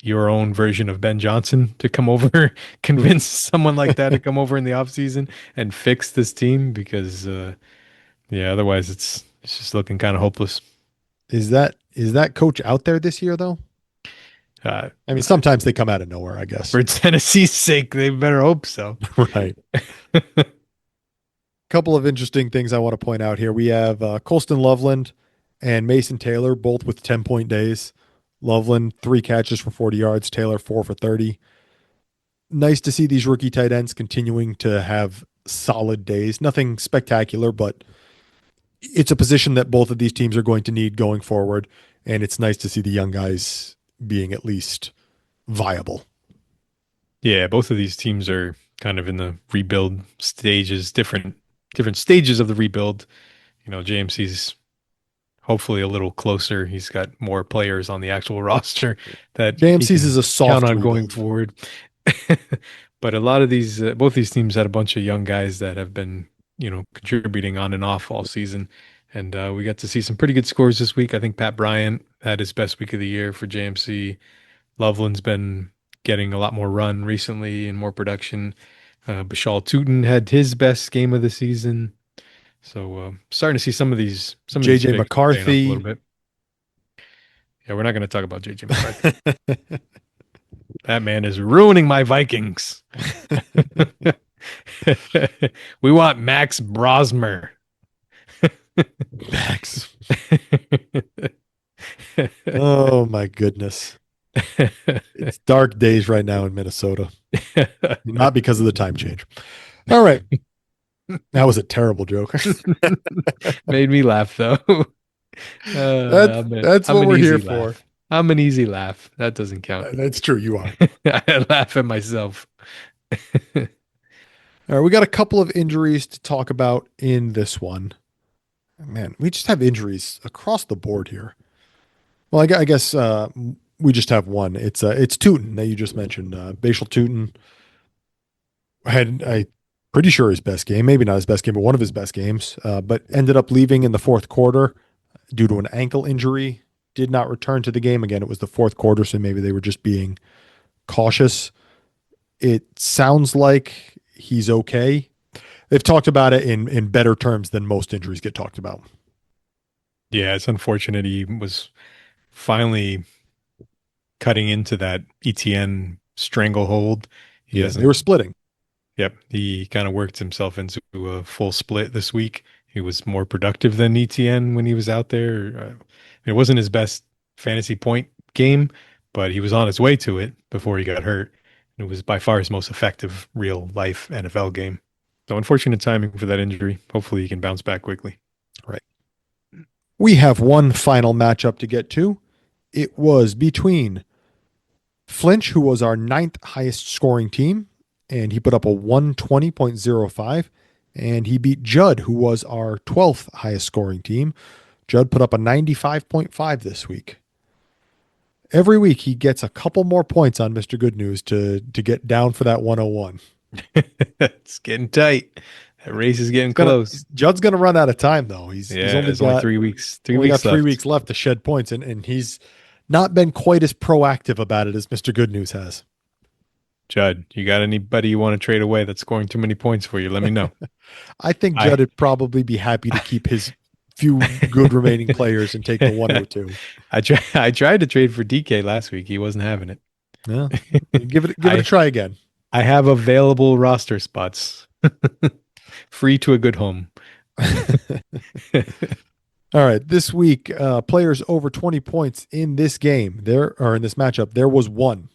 your own version of Ben Johnson to come over, convince someone like that to come over in the offseason and fix this team because, otherwise it's just looking kind of hopeless. Is that coach out there this year though? I mean, sometimes they come out of nowhere, I guess. For Tennessee's sake, they better hope so. Right. Couple of interesting things I want to point out here. We have Colston Loveland and Mason Taylor, both with 10-point days. Loveland, 3 catches for 40 yards. Taylor, 4 for 30. Nice to see these rookie tight ends continuing to have solid days. Nothing spectacular, but it's a position that both of these teams are going to need going forward. And it's nice to see the young guys being at least viable. Yeah, both of these teams are kind of in the rebuild stages, different stages of the rebuild. JMC's hopefully a little closer. He's got more players on the actual roster that JMC's is a soft count on rebuild. going forward. But a lot of these, both these teams had a bunch of young guys that have been, contributing on and off all season. And we got to see some pretty good scores this week. I think Pat Bryant had his best week of the year for JMC. Loveland's been getting a lot more run recently and more production. Bashal Tootin had his best game of the season. So starting to see some of these JJ McCarthy a little bit. Yeah, we're not going to talk about JJ McCarthy. That man is ruining my Vikings. We want Max Brosmer. Max. Oh my goodness. It's dark days right now in Minnesota. Not because of the time change. All right. That was a terrible joke. Made me laugh though. That's what we're here for. I'm an easy laugh. That doesn't count. That's true. You are. I laugh at myself. All right. We got a couple of injuries to talk about in this one. Man, we just have injuries across the board here. Well, I guess we just have one. It's Tootin that you just mentioned. Bashal Tootin had pretty sure his best game, maybe not his best game, but one of his best games, but ended up leaving in the fourth quarter due to an ankle injury. Did not return to the game. Again, it was the fourth quarter, so maybe they were just being cautious. It sounds like he's okay. They've talked about it in better terms than most injuries get talked about. Yeah, it's unfortunate he was finally cutting into that ETN stranglehold. He Yeah, they were hasn't. splitting. Yep, he kind of worked himself into a full split this week. He was more productive than ETN when he was out there. It wasn't his best fantasy point game, but he was on his way to it before he got hurt. It was by far his most effective real life NFL game. So unfortunate timing for that injury. Hopefully he can bounce back quickly. Right. We have one final matchup to get to. It was between Flinch, who was our ninth highest scoring team, and he put up a 120.05. And he beat Judd, who was our 12th highest scoring team. Judd put up a 95.5 this week. Every week he gets a couple more points on Mr. Good News to get down for that 101. It's getting tight. That race is getting close. Judd's going to run out of time, though. He's only got 3 weeks. only got 3 weeks left to shed points, and he's not been quite as proactive about it as Mr. Good News has. Judd, you got anybody you want to trade away that's scoring too many points for you? Let me know. I think Judd would probably be happy to keep his few good remaining players and take the 102. I tried to trade for DK last week. He wasn't having it. Yeah, give it a try again. I have available roster spots. Free to a good home. All right. This week, players over 20 points in this game, in this matchup, there was one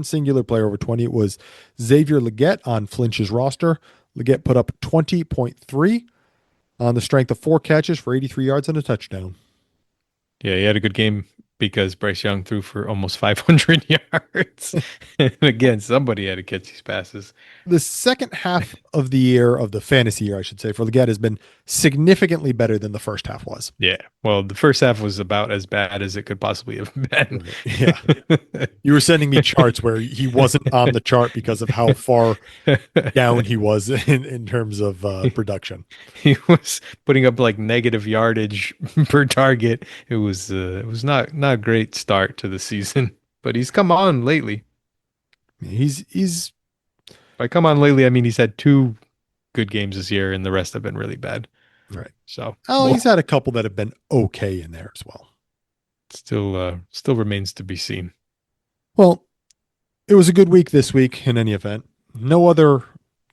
singular player over 20. It was Xavier Leggett on Flinch's roster. Leggett put up 20.3 on the strength of 4 catches for 83 yards and a touchdown. Yeah, he had a good game because Bryce Young threw for almost 500 yards. And again, somebody had to catch these passes. The second half of the year, of the fantasy year, I should say, for Leggett has been significantly better than the first half was. Yeah. Well, the first half was about as bad as it could possibly have been. Yeah. You were sending me charts where he wasn't on the chart because of how far down he was in terms of production. He was putting up like negative yardage per target. It was not a great start to the season, but he's come on lately. He's By come on lately, I mean he's had 2 good games this year, and the rest have been really bad. right. So He's had a couple that have been okay in there as well. Still remains to be seen. Well, it was a good week this week in any event. No other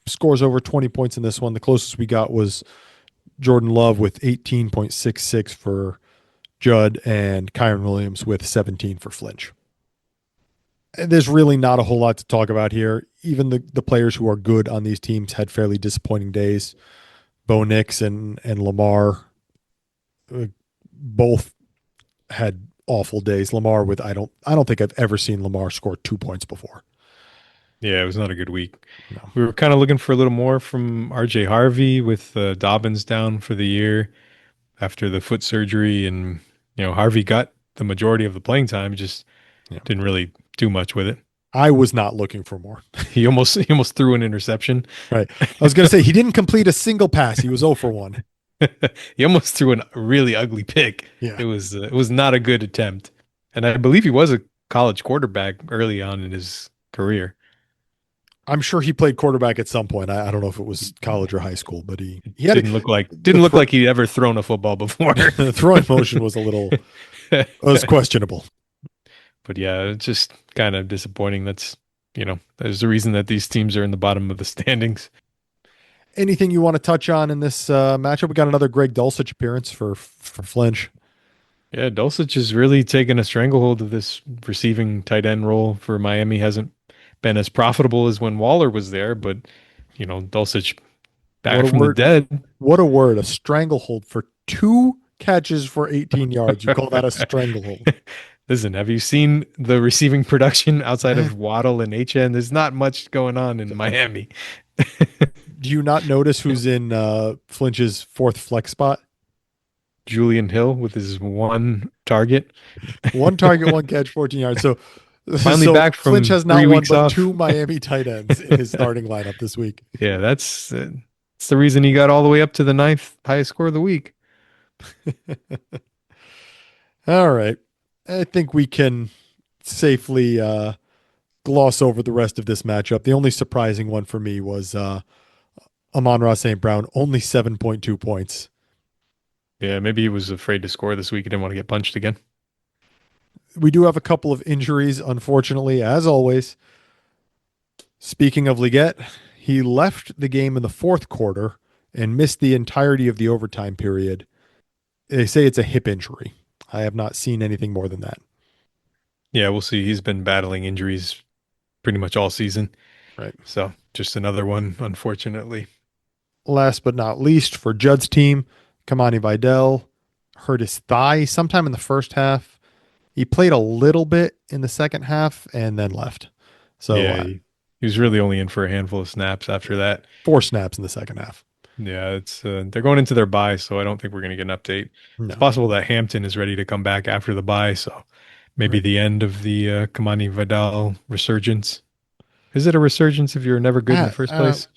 scores over 20 points in this one. The closest we got was Jordan Love with 18.66 for Judd and Kyron Williams with 17 for Flinch. And there's really not a whole lot to talk about here. Even the players who are good on these teams had fairly disappointing days. Bo Nix and Lamar both had awful days. Lamar with I don't think I've ever seen Lamar score 2 points before. Yeah, it was not a good week. No. We were kind of looking for a little more from RJ Harvey with Dobbins down for the year after the foot surgery, and Harvey got the majority of the playing time, just didn't really do much with it. I was not looking for more. He almost threw an interception. Right. I was going to say he didn't complete a single pass. He was 0 for 1. He almost threw a really ugly pick. Yeah. It was not a good attempt. And I believe he was a college quarterback early on in his career. I'm sure he played quarterback at some point. I don't know if it was college or high school, but he didn't look like he'd ever thrown a football before. The throwing motion was was questionable. But yeah, it's just kind of disappointing. That's there's a reason that these teams are in the bottom of the standings. Anything you want to touch on in this matchup? We got another Greg Dulcich appearance for Flinch. Yeah, Dulcich has really taken a stranglehold of this receiving tight end role for Miami. Hasn't been as profitable as when Waller was there, but Dulcich back from the dead. What a word, a stranglehold for 2 catches for 18 yards. You call that a stranglehold? Listen, have you seen the receiving production outside of Waddle and HN? There's not much going on in Miami. Do you not notice who's in Flinch's 4th flex spot? Julian Hill with his 1 target. 1 target, 1 catch, 14 yards. So finally back from Flinch has not 3 one weeks but off. 2 Miami tight ends in his starting lineup this week. Yeah, that's the reason he got all the way up to the 9th highest score of the week. All right. I think we can safely gloss over the rest of this matchup. The only surprising one for me was Amon-Ra St. Brown, only 7.2 points. Yeah, maybe he was afraid to score this week. He didn't want to get punched again. We do have a couple of injuries, unfortunately, as always. Speaking of Liggett, he left the game in the fourth quarter and missed the entirety of the overtime period. They say it's a hip injury. I have not seen anything more than that. Yeah, we'll see. He's been battling injuries pretty much all season. Right. So just another one, unfortunately. Last but not least, for Judd's team, Kamani Vidal hurt his thigh sometime in the first half. He played a little bit in the second half and then left. So yeah, he was really only in for a handful of snaps after that. 4 snaps in the second half. Yeah, it's they're going into their bye, so I don't think we're going to get an update. No. It's possible that Hampton is ready to come back after the bye, so maybe the end of the Kamani Vidal resurgence. Is it a resurgence if you're never good in the first place?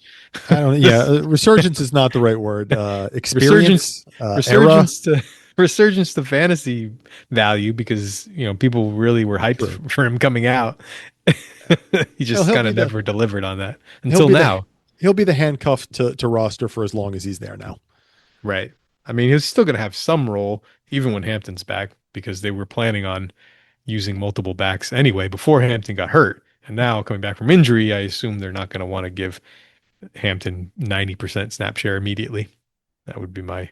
I don't. Yeah, resurgence is not the right word. Experience, resurgence to fantasy value because people really were hyped for him coming out. He just kind of never delivered on that until now. He'll be the handcuff to roster for as long as he's there now. Right. I mean, he's still going to have some role even when Hampton's back because they were planning on using multiple backs anyway before Hampton got hurt. And now coming back from injury, I assume they're not going to want to give Hampton 90% snap share immediately. That would be my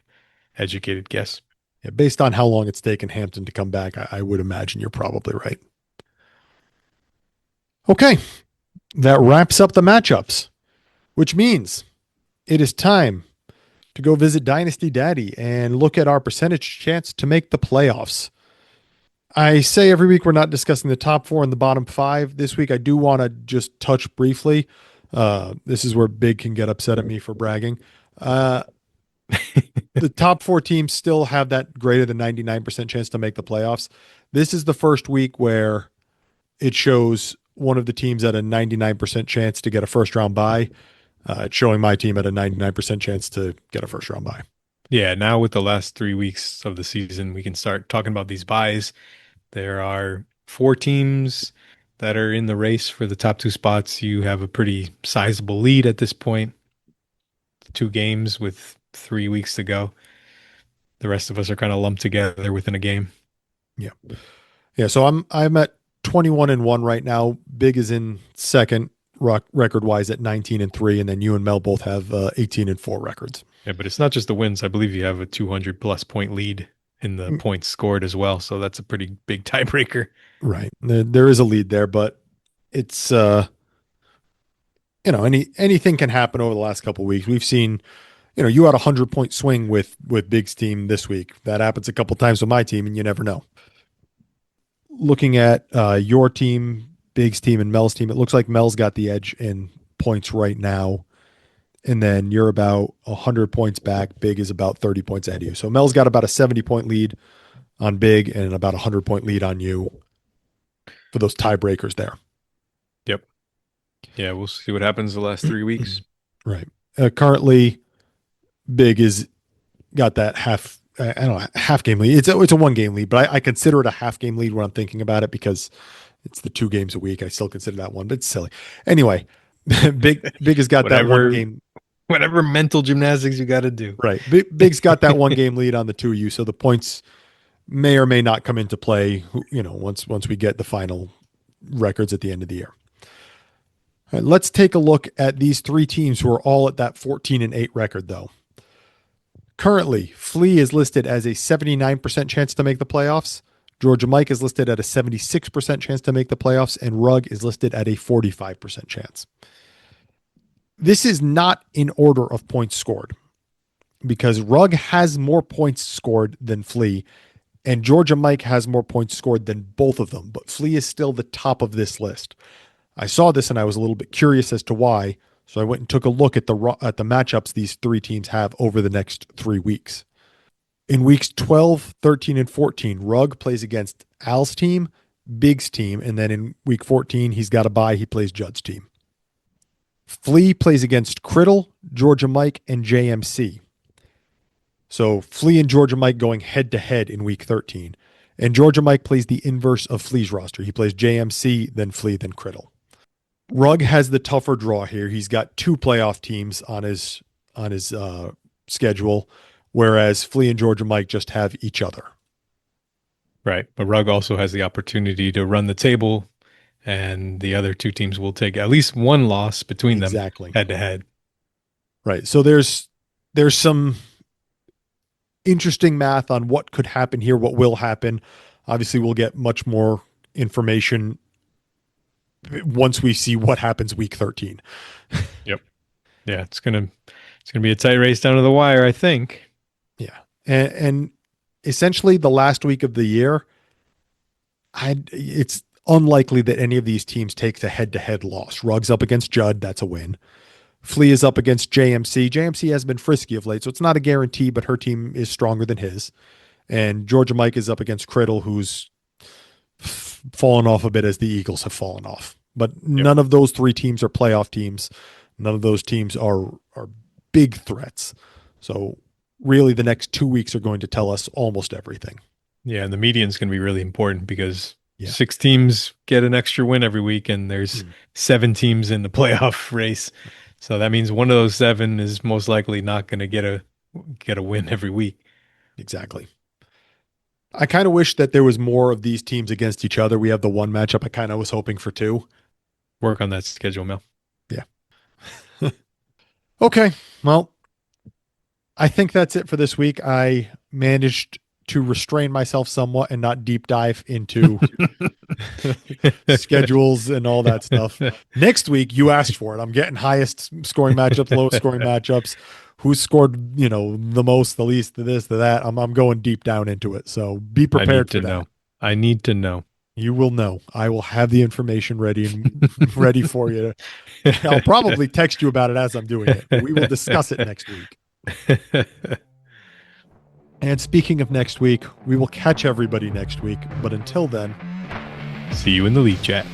educated guess. Yeah, based on how long it's taken Hampton to come back, I would imagine you're probably right. Okay, that wraps up the matchups, which means it is time to go visit Dynasty Daddy and look at our percentage chance to make the playoffs. I say every week we're not discussing the top 4 and the bottom 5. This week I do want to just touch briefly. This is where Big can get upset at me for bragging. The top 4 teams still have that greater than 99% chance to make the playoffs. This is the first week where it shows one of the teams at a 99% chance to get a first round bye. It's showing my team at a 99% chance to get a first round bye. Yeah, now with the last 3 weeks of the season, we can start talking about these buys. There are 4 teams that are in the race for the top 2 spots. You have a pretty sizable lead at this point. 2 games with 3 weeks to go. The rest of us are kind of lumped together within a game. Yeah. So I'm at 21-1 right now. Big is in second record wise at 19-3, and then you and Mel both have 18-4 records. Yeah, but it's not just the wins. I believe you have a 200+ point lead in the points scored as well. So that's a pretty big tiebreaker. Right. There is a lead there, but it's anything can happen over the last couple of weeks. We've seen, you had a 100-point swing with Big's team this week. That happens a couple times with my team, and you never know. Looking at your team, Big's team, and Mel's team, it looks like Mel's got the edge in points right now. And then you're about 100 points back. Big is about 30 points ahead of you. So Mel's got about a 70-point lead on Big and about a 100-point lead on you for those tiebreakers there. Yep. Yeah, we'll see what happens the last 3 weeks. Right. Currently, Big is got that half game lead. It's a 1-game lead, but I consider it a half-game lead when I'm thinking about it because it's the 2 games a week. I still consider that one, but it's silly. Anyway, Big has got that 1 game. Whatever mental gymnastics you got to do. Right. Big's got that 1-game lead on the 2 of you, so the points may or may not come into play, once we get the final records at the end of the year. All right, let's take a look at these 3 teams who are all at that 14-8 record, though. Currently, Flea is listed as a 79% chance to make the playoffs. Georgia Mike is listed at a 76% chance to make the playoffs, and Rug is listed at a 45% chance. This is not in order of points scored because Rug has more points scored than Flea, and Georgia Mike has more points scored than both of them, but Flea is still the top of this list. I saw this and I was a little bit curious as to why, so I went and took a look at the matchups these 3 teams have over the next 3 weeks. In weeks 12, 13, and 14, Rug plays against Al's team, Big's team, and then in week 14, he's got a bye. He plays Judd's team. Flea plays against Criddle, Georgia Mike, and JMC. So Flea and Georgia Mike going head-to-head in week 13. And Georgia Mike plays the inverse of Flea's roster. He plays JMC, then Flea, then Criddle. Rugg has the tougher draw here. He's got 2 playoff teams on his schedule, whereas Flea and Georgia Mike just have each other. Right. But Rugg also has the opportunity to run the table, and the other 2 teams will take at least one loss between them Exactly. head to head. Right. So there's some interesting math on what could happen here, what will happen. Obviously, we'll get much more information once we see what happens week 13. Yep. Yeah, it's gonna be a tight race down to the wire, I think. Yeah. And essentially the last week of the year, it's unlikely that any of these teams takes a head-to-head loss. Rugg's up against Judd, that's a win. Flea is up against JMC. JMC has been frisky of late, so it's not a guarantee, but her team is stronger than his. And Georgia Mike is up against Criddle, who's fallen off a bit as the Eagles have fallen off. But none of those 3 teams are playoff teams. None of those teams are big threats. So really the next 2 weeks are going to tell us almost everything. Yeah, and the median is going to be really important because 6 teams get an extra win every week, and there's 7 teams in the playoff race. So that means one of those 7 is most likely not going to get a win every week. Exactly. I kind of wish that there was more of these teams against each other. We have the 1 matchup. I kind of was hoping for 2. Work on that schedule, Mel. Yeah. Okay. Well, I think that's it for this week. I managed to restrain myself somewhat and not deep dive into schedules and all that stuff. Next week, you asked for it. I'm getting highest scoring matchups, lowest scoring matchups, who scored, the most, the least, the this, the that. I'm going deep down into it. So be prepared for that. Know. I need to know. You will know. I will have the information ready and ready for you. I'll probably text you about it as I'm doing it. We will discuss it next week. And speaking of next week, we will catch everybody next week. But until then, see you in the league chat.